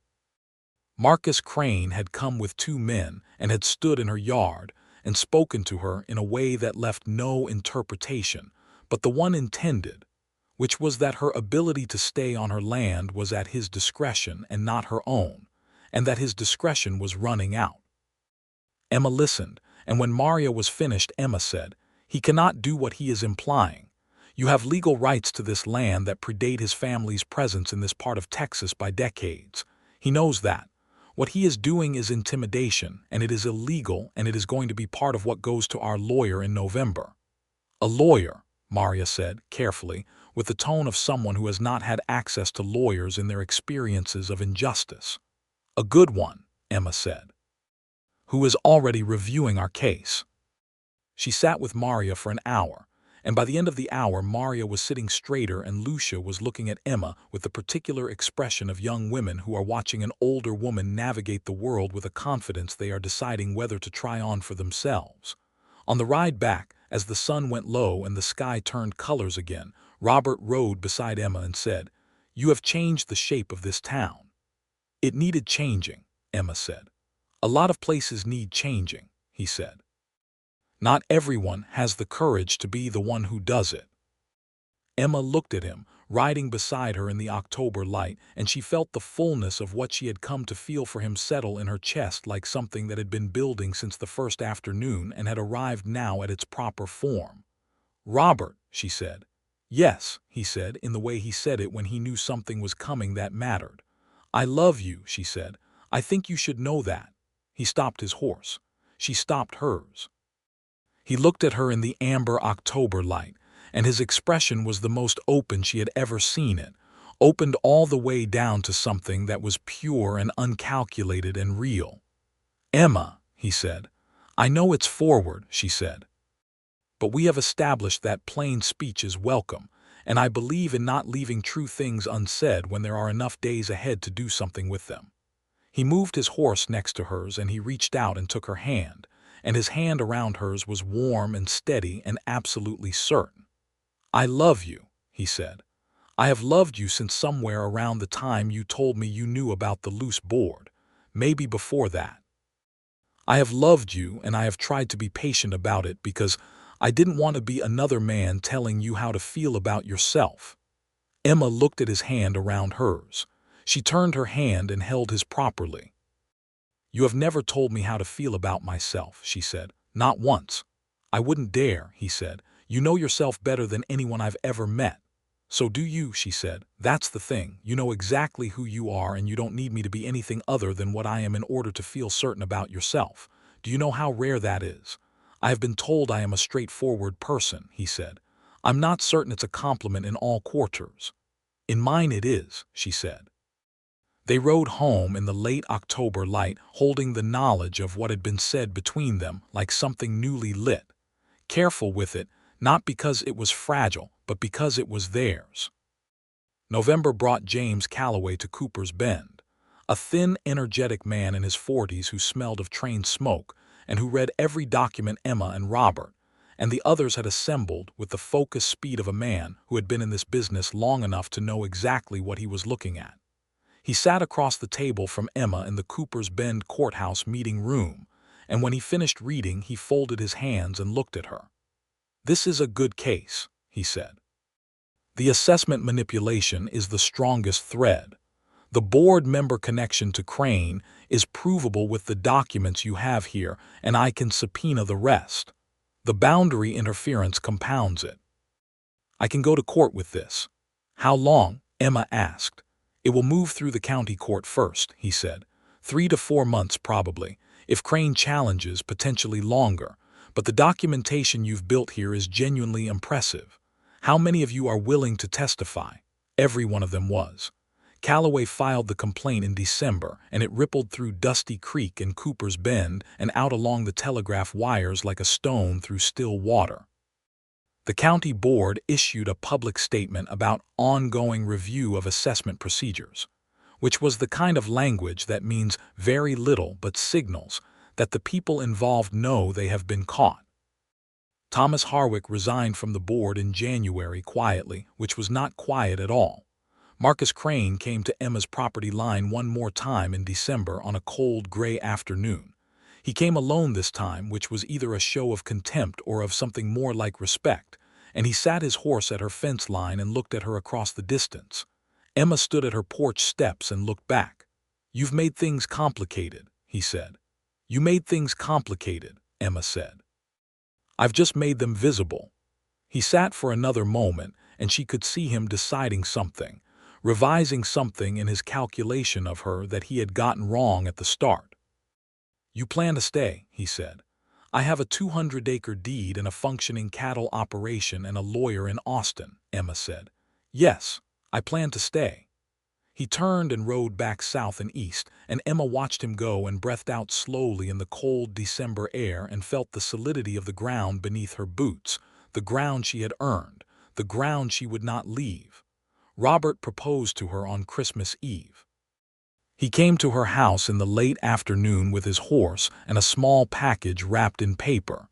Marcus Crane had come with 2 men and had stood in her yard and spoken to her in a way that left no interpretation but the one intended, which was that her ability to stay on her land was at his discretion and not her own, and that his discretion was running out. Emma listened, and when Maria was finished, Emma said, "He cannot do what he is implying. You have legal rights to this land that predate his family's presence in this part of Texas by decades. He knows that. What he is doing is intimidation, and it is illegal, and it is going to be part of what goes to our lawyer in November." "A lawyer," Maria said, carefully, with the tone of someone who has not had access to lawyers in their experiences of injustice. "A good one," Emma said. "Who is already reviewing our case." She sat with Maria for an hour, and by the end of the hour Maria was sitting straighter and Lucia was looking at Emma with the particular expression of young women who are watching an older woman navigate the world with a confidence they are deciding whether to try on for themselves. On the ride back, as the sun went low and the sky turned colors again, Robert rode beside Emma and said, "You have changed the shape of this town." "It needed changing," Emma said. "A lot of places need changing," he said. "Not everyone has the courage to be the one who does it." Emma looked at him, riding beside her in the October light, and she felt the fullness of what she had come to feel for him settle in her chest like something that had been building since the first afternoon and had arrived now at its proper form. "Robert," she said. "Yes," he said, in the way he said it when he knew something was coming that mattered. "I love you," she said. "I think you should know that." He stopped his horse. She stopped hers. He looked at her in the amber October light, and his expression was the most open she had ever seen it, opened all the way down to something that was pure and uncalculated and real. "Emma," he said. "I know it's forward," she said. "But we have established that plain speech is welcome, and I believe in not leaving true things unsaid when there are enough days ahead to do something with them." He moved his horse next to hers and he reached out and took her hand, and his hand around hers was warm and steady and absolutely certain. "I love you," he said. "I have loved you since somewhere around the time you told me you knew about the loose board, maybe before that. I have loved you, and I have tried to be patient about it because I didn't want to be another man telling you how to feel about yourself." Emma looked at his hand around hers. She turned her hand and held his properly. "You have never told me how to feel about myself," she said. "Not once." "I wouldn't dare," he said. "You know yourself better than anyone I've ever met." "So do you," she said. "That's the thing. You know exactly who you are, and you don't need me to be anything other than what I am in order to feel certain about yourself. Do you know how rare that is? I have been told I am a straightforward person," he said. "I'm not certain it's a compliment in all quarters." "In mine it is," she said. They rode home in the late October light, holding the knowledge of what had been said between them like something newly lit. Careful with it, not because it was fragile, but because it was theirs. November brought James Calloway to Cooper's Bend, a thin, energetic man in his 40s who smelled of train smoke and who read every document Emma and Robert and the others had assembled with the focused speed of a man who had been in this business long enough to know exactly what he was looking at. He sat across the table from Emma in the Cooper's Bend courthouse meeting room, and when he finished reading, he folded his hands and looked at her. "This is a good case," he said. "The assessment manipulation is the strongest thread. The board member connection to Crane is provable with the documents you have here, and I can subpoena the rest. The boundary interference compounds it. I can go to court with this." "How long?" Emma asked. "It will move through the county court first," he said. 3 to 4 months probably. If Crane challenges, potentially longer. But the documentation you've built here is genuinely impressive. How many of you are willing to testify?" Every one of them was. Calloway filed the complaint in December, and it rippled through Dusty Creek and Cooper's Bend and out along the telegraph wires like a stone through still water. The county board issued a public statement about ongoing review of assessment procedures, which was the kind of language that means very little but signals that the people involved know they have been caught. Thomas Harwick resigned from the board in January quietly, which was not quiet at all. Marcus Crane came to Emma's property line one more time in December on a cold, gray afternoon. He came alone this time, which was either a show of contempt or of something more like respect, and he sat his horse at her fence line and looked at her across the distance. Emma stood at her porch steps and looked back. "You've made things complicated," he said. "You made things complicated," Emma said. "I've just made them visible." He sat for another moment, and she could see him deciding something, revising something in his calculation of her that he had gotten wrong at the start. "You plan to stay," he said. "I have a 200-acre deed and a functioning cattle operation and a lawyer in Austin," Emma said. "Yes, I plan to stay." He turned and rode back south and east, and Emma watched him go and breathed out slowly in the cold December air and felt the solidity of the ground beneath her boots, the ground she had earned, the ground she would not leave. Robert proposed to her on Christmas Eve. He came to her house in the late afternoon with his horse and a small package wrapped in paper,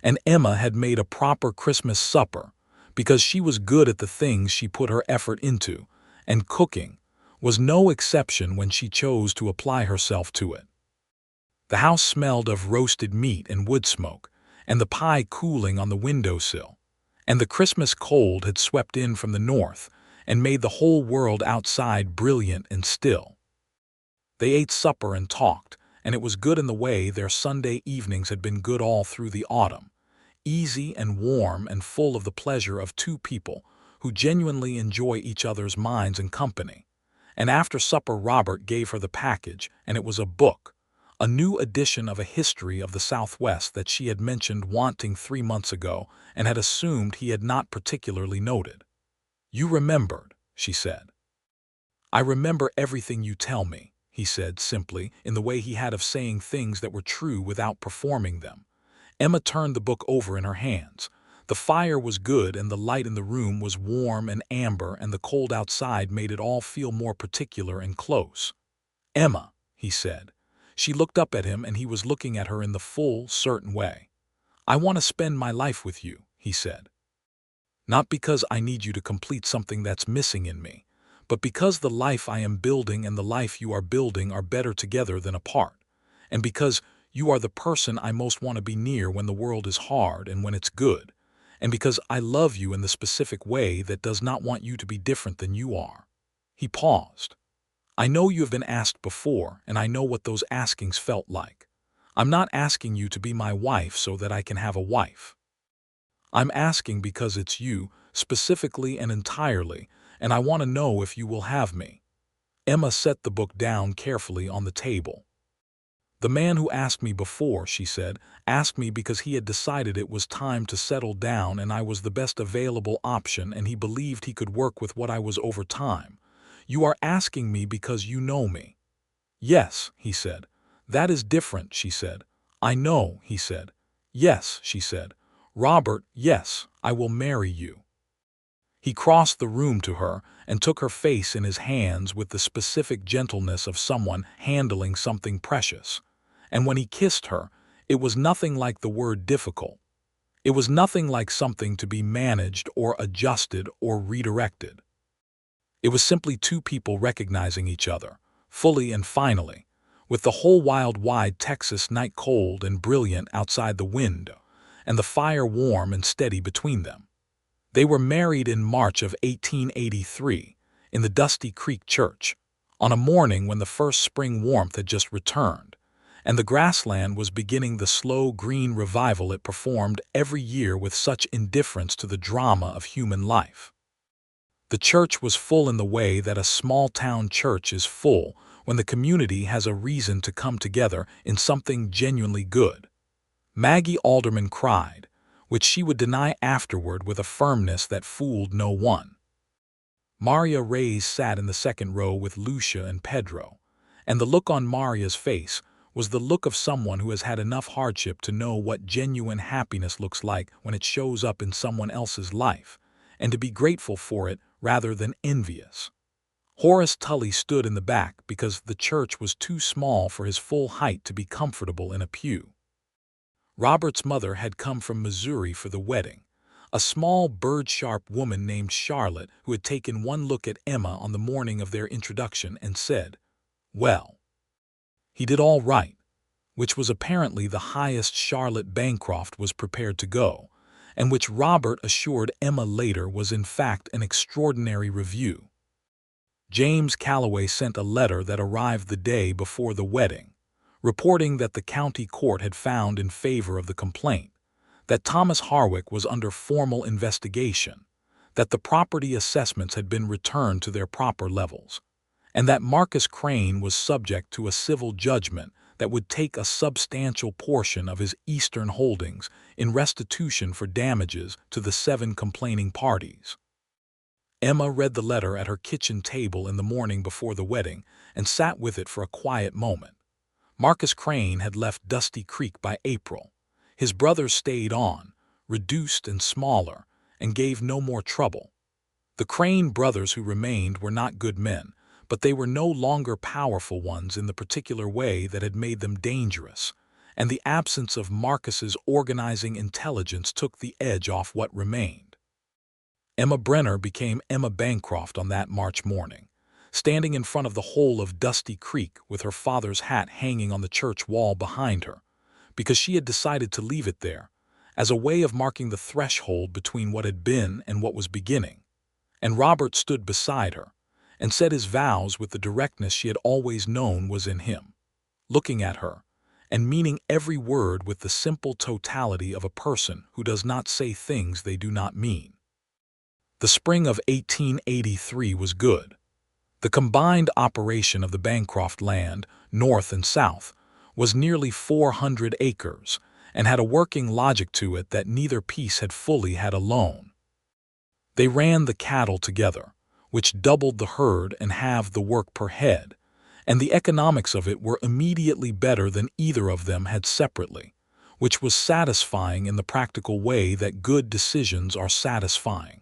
and Emma had made a proper Christmas supper because she was good at the things she put her effort into, and cooking was no exception when she chose to apply herself to it. The house smelled of roasted meat and wood smoke, and the pie cooling on the windowsill. and the Christmas cold had swept in from the north and made the whole world outside brilliant and still. They ate supper and talked, and it was good in the way their Sunday evenings had been good all through the autumn, easy and warm and full of the pleasure of two people who genuinely enjoy each other's minds and company. And after supper Robert gave her the package, and it was a book, a new edition of a history of the Southwest that she had mentioned wanting 3 months ago and had assumed he had not particularly noted. "You remembered," she said. "I remember everything you tell me," he said simply, in the way he had of saying things that were true without performing them. Emma turned the book over in her hands. The fire was good and the light in the room was warm and amber, and the cold outside made it all feel more particular and close. "Emma," he said. She looked up at him and he was looking at her in the full, certain way. "I want to spend my life with you," he said. "Not because I need you to complete something that's missing in me, but because the life I am building and the life you are building are better together than apart, and because you are the person I most want to be near when the world is hard and when it's good, and because I love you in the specific way that does not want you to be different than you are." He paused. "I know you have been asked before, and I know what those askings felt like. I'm not asking you to be my wife so that I can have a wife. I'm asking because it's you, specifically and entirely, and I want to know if you will have me." Emma set the book down carefully on the table. "The man who asked me before," she said, "asked me because he had decided it was time to settle down and I was the best available option, and he believed he could work with what I was over time. You are asking me because you know me." "Yes," he said. "That is different," she said. "I know," he said. "Yes," she said. "Robert, yes, I will marry you." He crossed the room to her and took her face in his hands with the specific gentleness of someone handling something precious. And when he kissed her, it was nothing like the word difficult. It was nothing like something to be managed or adjusted or redirected. It was simply two people recognizing each other, fully and finally, with the whole wild wide Texas night cold and brilliant outside the window, and the fire warm and steady between them. They were married in March of 1883, in the Dusty Creek Church, on a morning when the first spring warmth had just returned, and the grassland was beginning the slow green revival it performed every year with such indifference to the drama of human life. The church was full in the way that a small-town church is full when the community has a reason to come together in something genuinely good. Maggie Alderman cried, which she would deny afterward with a firmness that fooled no one. Maria Reyes sat in the second row with Lucia and Pedro, and the look on Maria's face was the look of someone who has had enough hardship to know what genuine happiness looks like when it shows up in someone else's life, and to be grateful for it rather than envious. Horace Tully stood in the back because the church was too small for his full height to be comfortable in a pew. Robert's mother had come from Missouri for the wedding, a small bird-sharp woman named Charlotte who had taken one look at Emma on the morning of their introduction and said, "Well, he did all right," which was apparently the highest Charlotte Bancroft was prepared to go, and which Robert assured Emma later was in fact an extraordinary review. James Calloway sent a letter that arrived the day before the wedding, reporting that the county court had found in favor of the complaint, that Thomas Harwick was under formal investigation, that the property assessments had been returned to their proper levels, and that Marcus Crane was subject to a civil judgment that would take a substantial portion of his eastern holdings in restitution for damages to the 7 complaining parties. Emma read the letter at her kitchen table in the morning before the wedding and sat with it for a quiet moment. Marcus Crane had left Dusty Creek by April. His brothers stayed on, reduced and smaller, and gave no more trouble. The Crane brothers who remained were not good men, but they were no longer powerful ones in the particular way that had made them dangerous, and the absence of Marcus's organizing intelligence took the edge off what remained. Emma Brenner became Emma Bancroft on that March morning, standing in front of the whole of Dusty Creek with her father's hat hanging on the church wall behind her, because she had decided to leave it there, as a way of marking the threshold between what had been and what was beginning. And Robert stood beside her and said his vows with the directness she had always known was in him, looking at her and meaning every word with the simple totality of a person who does not say things they do not mean. The spring of 1883 was good. The combined operation of the Bancroft land, north and south, was nearly 400 acres and had a working logic to it that neither piece had fully had alone. They ran the cattle together, which doubled the herd and halved the work per head, and the economics of it were immediately better than either of them had separately, which was satisfying in the practical way that good decisions are satisfying.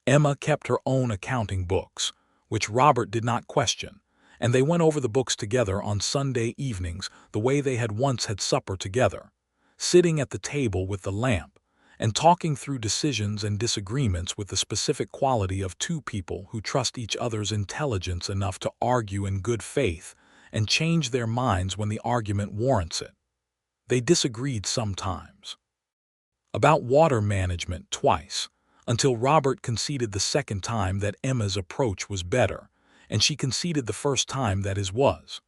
Emma kept her own accounting books, which Robert did not question, and they went over the books together on Sunday evenings the way they had once had supper together, sitting at the table with the lamp, and talking through decisions and disagreements with the specific quality of two people who trust each other's intelligence enough to argue in good faith and change their minds when the argument warrants it. They disagreed sometimes. About water management twice, until Robert conceded the second time that Emma's approach was better, and she conceded the first time that his was.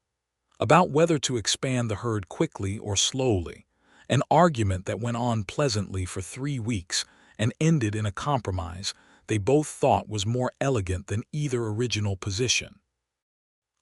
About whether to expand the herd quickly or slowly, an argument that went on pleasantly for 3 weeks and ended in a compromise they both thought was more elegant than either original position.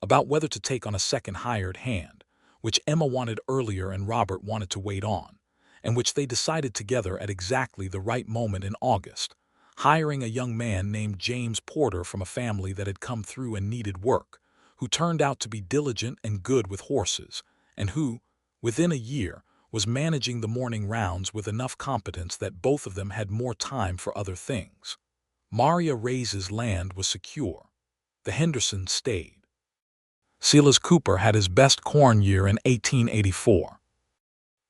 About whether to take on a second hired hand, which Emma wanted earlier and Robert wanted to wait on, and which they decided together at exactly the right moment in August, hiring a young man named James Porter from a family that had come through and needed work, who turned out to be diligent and good with horses, and who, within a year, was managing the morning rounds with enough competence that both of them had more time for other things. Maria Reyes's land was secure. The Hendersons stayed. Silas Cooper had his best corn year in 1884.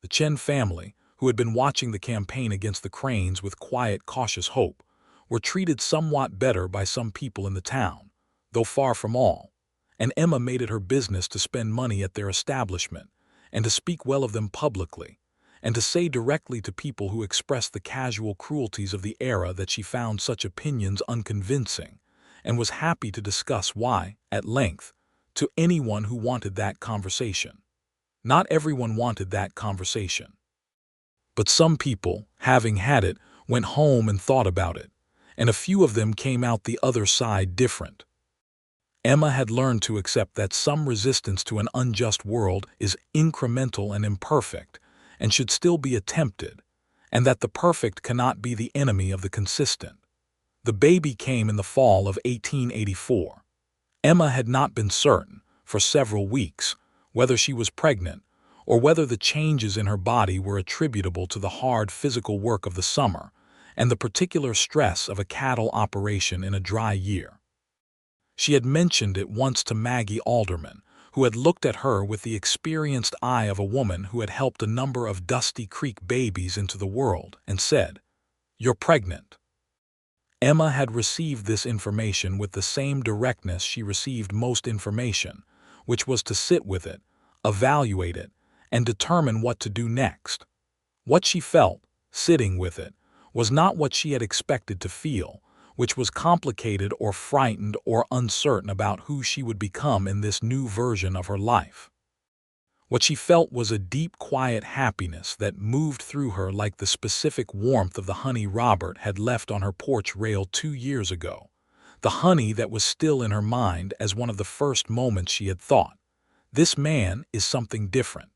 The Chen family, who had been watching the campaign against the Cranes with quiet, cautious hope, were treated somewhat better by some people in the town, though far from all, and Emma made it her business to spend money at their establishment, and to speak well of them publicly, and to say directly to people who expressed the casual cruelties of the era that she found such opinions unconvincing, and was happy to discuss why, at length, to anyone who wanted that conversation. Not everyone wanted that conversation. But some people, having had it, went home and thought about it, and a few of them came out the other side different. Emma had learned to accept that some resistance to an unjust world is incremental and imperfect, and should still be attempted, and that the perfect cannot be the enemy of the consistent. The baby came in the fall of 1884. Emma had not been certain, for several weeks, whether she was pregnant, or whether the changes in her body were attributable to the hard physical work of the summer and the particular stress of a cattle operation in a dry year. She had mentioned it once to Maggie Alderman, who had looked at her with the experienced eye of a woman who had helped a number of Dusty Creek babies into the world, and said, "You're pregnant." Emma had received this information with the same directness she received most information, which was to sit with it, evaluate it, and determine what to do next. What she felt, sitting with it, was not what she had expected to feel, which was complicated or frightened or uncertain about who she would become in this new version of her life. What she felt was a deep, quiet happiness that moved through her like the specific warmth of the honey Robert had left on her porch rail 2 years ago, the honey that was still in her mind as one of the first moments she had thought, "This man is something different."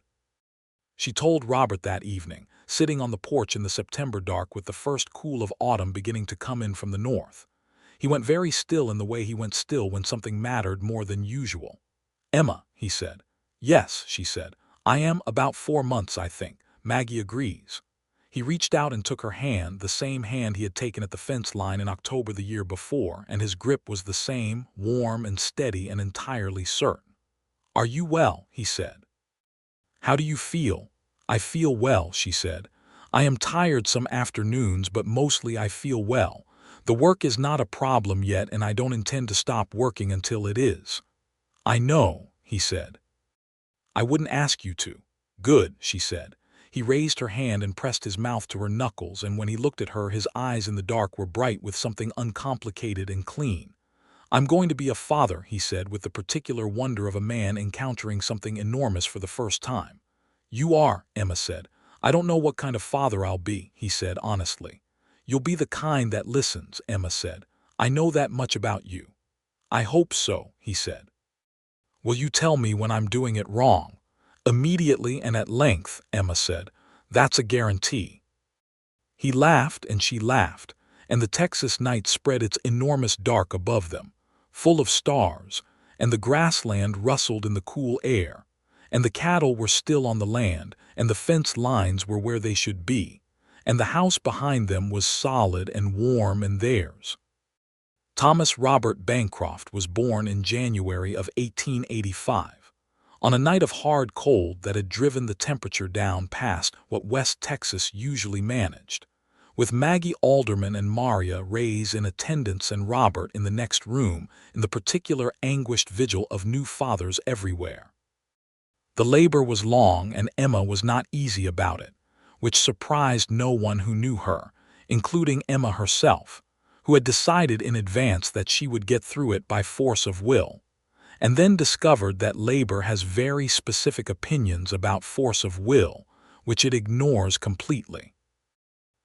She told Robert that evening, sitting on the porch in the September dark with the first cool of autumn beginning to come in from the north. He went very still in the way he went still when something mattered more than usual. "Emma," he said. "Yes," she said. "I am about 4 months, I think. Maggie agrees." He reached out and took her hand, the same hand he had taken at the fence line in October the year before, and his grip was the same, warm and steady and entirely certain. "Are you well?" he said. "How do you feel?" "I feel well," she said. "I am tired some afternoons, but mostly I feel well. The work is not a problem yet, and I don't intend to stop working until it is." "I know," he said. "I wouldn't ask you to." "Good," she said. He raised her hand and pressed his mouth to her knuckles, and when he looked at her, his eyes in the dark were bright with something uncomplicated and clean. "I'm going to be a father," he said with the particular wonder of a man encountering something enormous for the first time. "You are," Emma said. "I don't know what kind of father I'll be," he said honestly. "You'll be the kind that listens," Emma said. "I know that much about you." "I hope so," he said. "Will you tell me when I'm doing it wrong?" "Immediately and at length," Emma said. "That's a guarantee." He laughed and she laughed, and the Texas night spread its enormous dark above them, full of stars, and the grassland rustled in the cool air, and the cattle were still on the land, and the fence lines were where they should be, and the house behind them was solid and warm and theirs. Thomas Robert Bancroft was born in January of 1885, on a night of hard cold that had driven the temperature down past what West Texas usually managed, with Maggie Alderman and Maria Reyes in attendance and Robert in the next room in the particular anguished vigil of new fathers everywhere. The labor was long and Emma was not easy about it, which surprised no one who knew her, including Emma herself, who had decided in advance that she would get through it by force of will, and then discovered that labor has very specific opinions about force of will, which it ignores completely.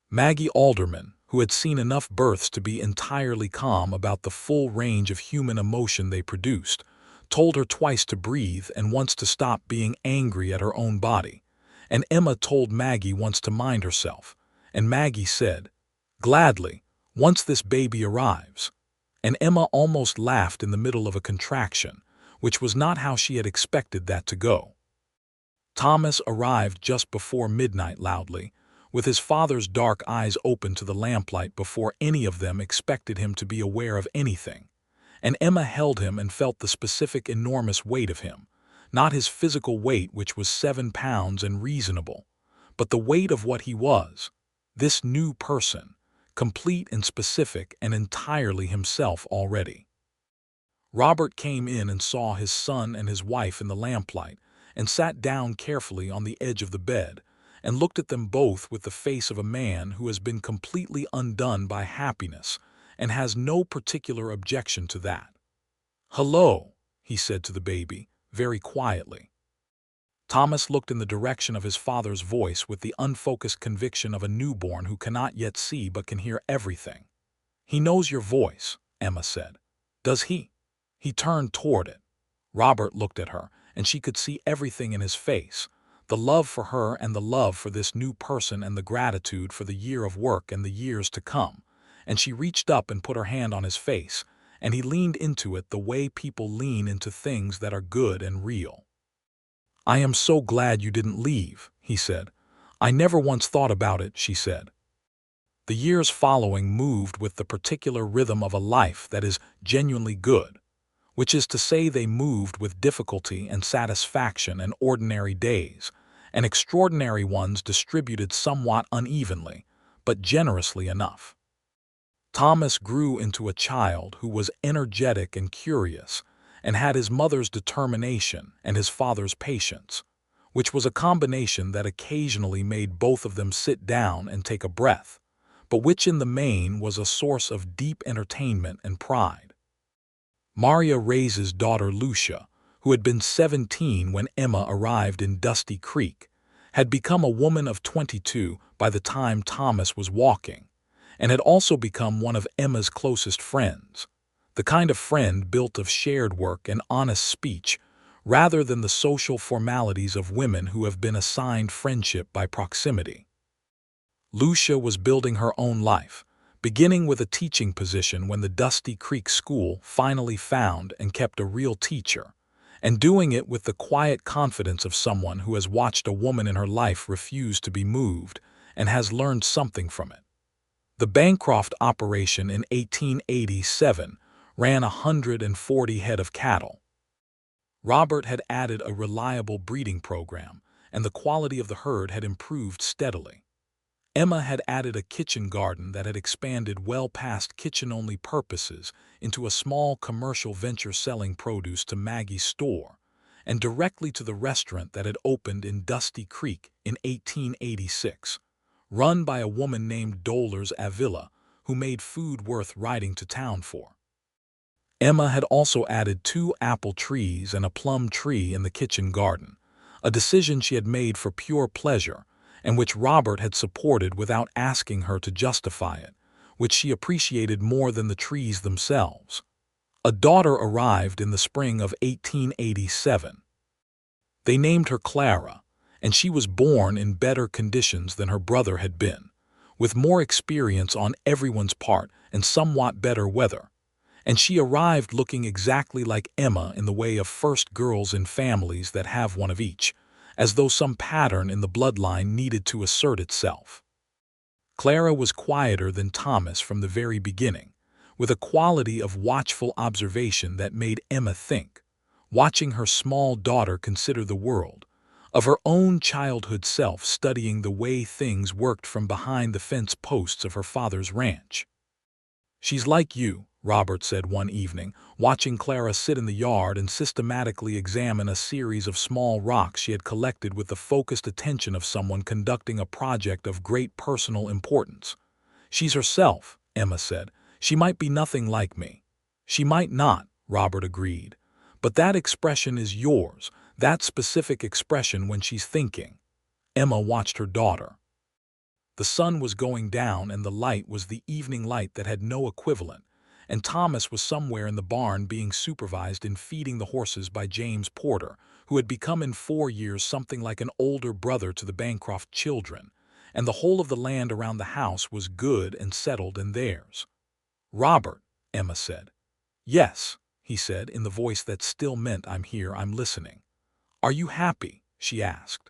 Maggie Alderman, who had seen enough births to be entirely calm about the full range of human emotion they produced, told her twice to breathe and once to stop being angry at her own body, and Emma told Maggie once to mind herself, and Maggie said, "Gladly, once this baby arrives," and Emma almost laughed in the middle of a contraction, which was not how she had expected that to go. Thomas arrived just before midnight loudly, with his father's dark eyes open to the lamplight before any of them expected him to be aware of anything, and Emma held him and felt the specific enormous weight of him, not his physical weight which was 7 pounds and reasonable, but the weight of what he was, this new person, complete and specific and entirely himself already. Robert came in and saw his son and his wife in the lamplight and sat down carefully on the edge of the bed and looked at them both with the face of a man who has been completely undone by happiness and has no particular objection to that. "Hello," he said to the baby, very quietly. Thomas looked in the direction of his father's voice with the unfocused conviction of a newborn who cannot yet see but can hear everything. "He knows your voice," Emma said. "Does he?" He turned toward it. Robert looked at her, and she could see everything in his face, the love for her and the love for this new person and the gratitude for the year of work and the years to come, and she reached up and put her hand on his face, and he leaned into it the way people lean into things that are good and real. "I am so glad you didn't leave," he said. "I never once thought about it," she said. The years following moved with the particular rhythm of a life that is genuinely good, which is to say they moved with difficulty and satisfaction and ordinary days, and extraordinary ones distributed somewhat unevenly, but generously enough. Thomas grew into a child who was energetic and curious, and had his mother's determination and his father's patience, which was a combination that occasionally made both of them sit down and take a breath, but which in the main was a source of deep entertainment and pride. Maria Reyes's daughter Lucia, who had been 17 when Emma arrived in Dusty Creek, had become a woman of 22 by the time Thomas was walking, and had also become one of Emma's closest friends, the kind of friend built of shared work and honest speech, rather than the social formalities of women who have been assigned friendship by proximity. Lucia was building her own life, beginning with a teaching position when the Dusty Creek School finally found and kept a real teacher, and doing it with the quiet confidence of someone who has watched a woman in her life refuse to be moved and has learned something from it. The Bancroft operation in 1887 ran 140 head of cattle. Robert had added a reliable breeding program, and the quality of the herd had improved steadily. Emma had added a kitchen garden that had expanded well past kitchen-only purposes into a small commercial venture selling produce to Maggie's store, and directly to the restaurant that had opened in Dusty Creek in 1886, run by a woman named Dolores Avila, who made food worth riding to town for. Emma had also added 2 apple trees and a plum tree in the kitchen garden, a decision she had made for pure pleasure, and which Robert had supported without asking her to justify it, which she appreciated more than the trees themselves. A daughter arrived in the spring of 1887. They named her Clara, and she was born in better conditions than her brother had been, with more experience on everyone's part and somewhat better weather. And she arrived looking exactly like Emma in the way of first girls in families that have one of each, as though some pattern in the bloodline needed to assert itself. Clara was quieter than Thomas from the very beginning, with a quality of watchful observation that made Emma think, watching her small daughter consider the world, of her own childhood self studying the way things worked from behind the fence posts of her father's ranch. "She's like you," Robert said one evening, watching Clara sit in the yard and systematically examine a series of small rocks she had collected with the focused attention of someone conducting a project of great personal importance. "She's herself," Emma said. "She might be nothing like me." "She might not," Robert agreed. "But that expression is yours, that specific expression when she's thinking." Emma watched her daughter. The sun was going down and the light was the evening light that had no equivalent, and Thomas was somewhere in the barn being supervised in feeding the horses by James Porter, who had become in 4 years something like an older brother to the Bancroft children, and the whole of the land around the house was good and settled in theirs. "Robert," Emma said. "Yes," he said in the voice that still meant "I'm here, I'm listening." "Are you happy?" she asked.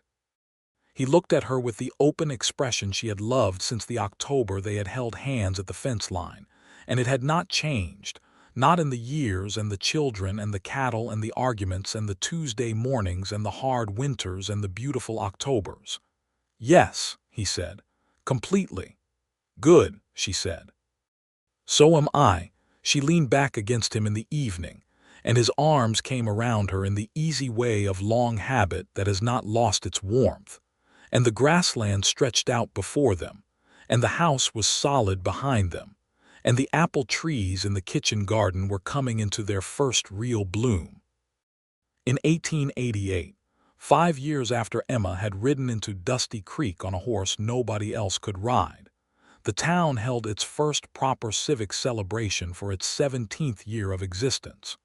He looked at her with the open expression she had loved since the October they had held hands at the fence line, and it had not changed, not in the years and the children and the cattle and the arguments and the Tuesday mornings and the hard winters and the beautiful Octobers. "Yes," he said, "completely." "Good," she said. "So am I." She leaned back against him in the evening, and his arms came around her in the easy way of long habit that has not lost its warmth, and the grassland stretched out before them, and the house was solid behind them, and the apple trees in the kitchen garden were coming into their first real bloom. In 1888, 5 years after Emma had ridden into Dusty Creek on a horse nobody else could ride, the town held its first proper civic celebration for its 17th year of existence.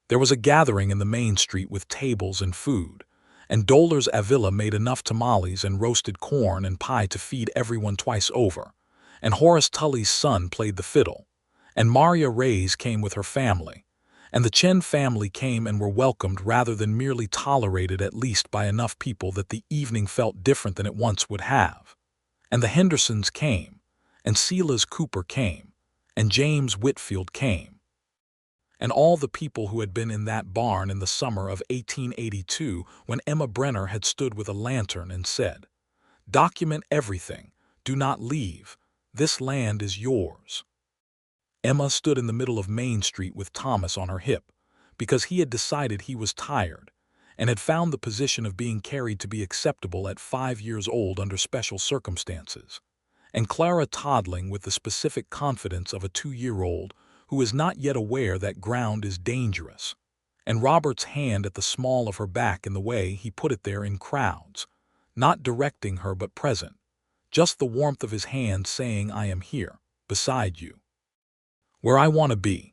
There was a gathering in the main street with tables and food, and Dolores Avila made enough tamales and roasted corn and pie to feed everyone twice over, and Horace Tully's son played the fiddle, and Maria Reyes came with her family, and the Chen family came and were welcomed rather than merely tolerated at least by enough people that the evening felt different than it once would have. And the Hendersons came, and Silas Cooper came, and James Whitfield came, and all the people who had been in that barn in the summer of 1882 when Emma Brenner had stood with a lantern and said, "Document everything, do not leave, this land is yours." Emma stood in the middle of Main Street with Thomas on her hip, because he had decided he was tired, and had found the position of being carried to be acceptable at 5 years old under special circumstances, and Clara toddling with the specific confidence of a 2-year-old who is not yet aware that ground is dangerous, and Robert's hand at the small of her back in the way he put it there in crowds, not directing her but present, just the warmth of his hand saying, "I am here, beside you, where I want to be."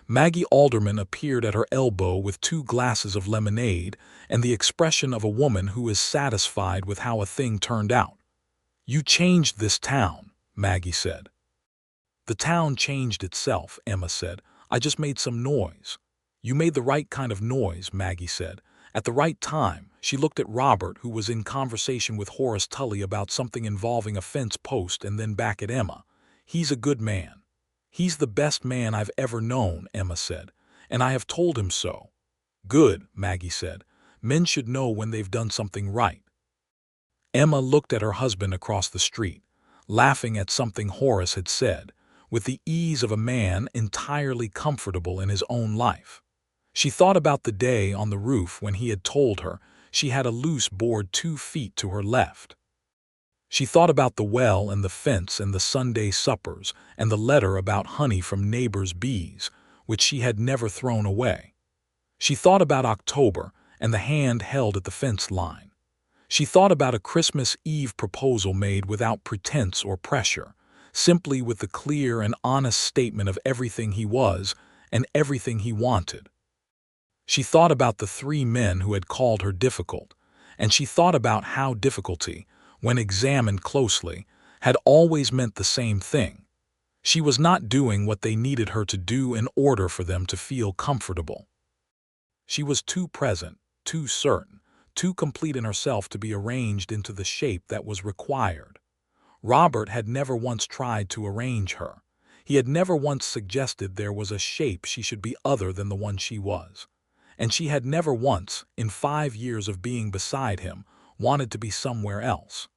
Maggie Alderman appeared at her elbow with 2 glasses of lemonade and the expression of a woman who is satisfied with how a thing turned out. "You changed this town," Maggie said. "The town changed itself," Emma said. "I just made some noise." "You made the right kind of noise," Maggie said. "At the right time." She looked at Robert, who was in conversation with Horace Tully about something involving a fence post, and then back at Emma. "He's a good man." "He's the best man I've ever known," Emma said, "and I have told him so." "Good," Maggie said. "Men should know when they've done something right." Emma looked at her husband across the street, laughing at something Horace had said, with the ease of a man entirely comfortable in his own life. She thought about the day on the roof when he had told her she had a loose board 2 feet to her left. She thought about the well and the fence and the Sunday suppers and the letter about honey from neighbors' bees, which she had never thrown away. She thought about October and the hand held at the fence line. She thought about a Christmas Eve proposal made without pretense or pressure, simply with the clear and honest statement of everything he was and everything he wanted. She thought about the 3 men who had called her difficult, and she thought about how difficulty, when examined closely, had always meant the same thing. She was not doing what they needed her to do in order for them to feel comfortable. She was too present, too certain, too complete in herself to be arranged into the shape that was required. Robert had never once tried to arrange her. He had never once suggested there was a shape she should be other than the one she was. And she had never once, in 5 years of being beside him, wanted to be somewhere else.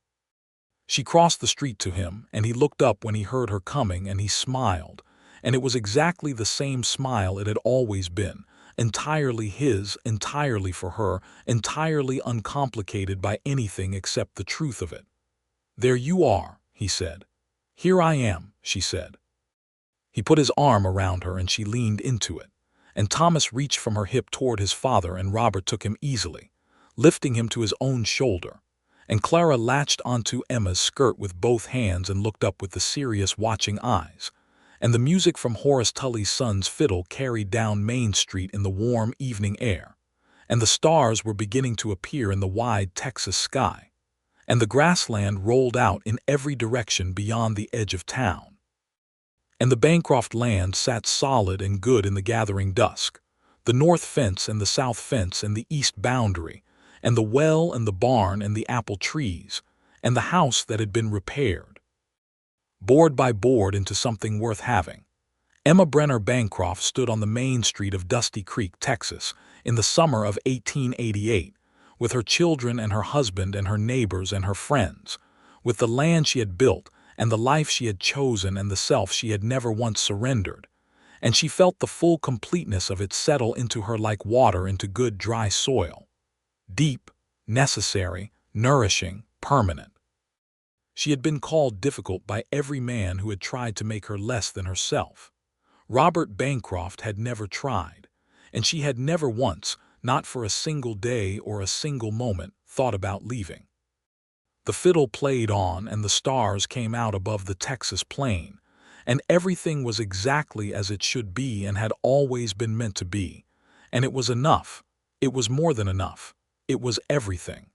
She crossed the street to him, and he looked up when he heard her coming, and he smiled, and it was exactly the same smile it had always been, entirely his, entirely for her, entirely uncomplicated by anything except the truth of it. "There you are," he said. "Here I am," she said. He put his arm around her and she leaned into it, and Thomas reached from her hip toward his father, and Robert took him easily, lifting him to his own shoulder, and Clara latched onto Emma's skirt with both hands and looked up with the serious watching eyes, and the music from Horace Tully's son's fiddle carried down Main Street in the warm evening air, and the stars were beginning to appear in the wide Texas sky, and the grassland rolled out in every direction beyond the edge of town. And the Bancroft land sat solid and good in the gathering dusk, the north fence and the south fence and the east boundary, and the well and the barn and the apple trees, and the house that had been repaired, board by board, into something worth having. Emma Brenner Bancroft stood on the main street of Dusty Creek, Texas, in the summer of 1888, with her children and her husband and her neighbors and her friends, with the land she had built and the life she had chosen and the self she had never once surrendered, and she felt the full completeness of it settle into her like water into good dry soil, deep, necessary, nourishing, permanent. She had been called difficult by every man who had tried to make her less than herself. Robert Bancroft had never tried, and she had never once, not for a single day or a single moment, thought about leaving. The fiddle played on and the stars came out above the Texas plain, and everything was exactly as it should be and had always been meant to be, and it was enough. It was more than enough. It was everything.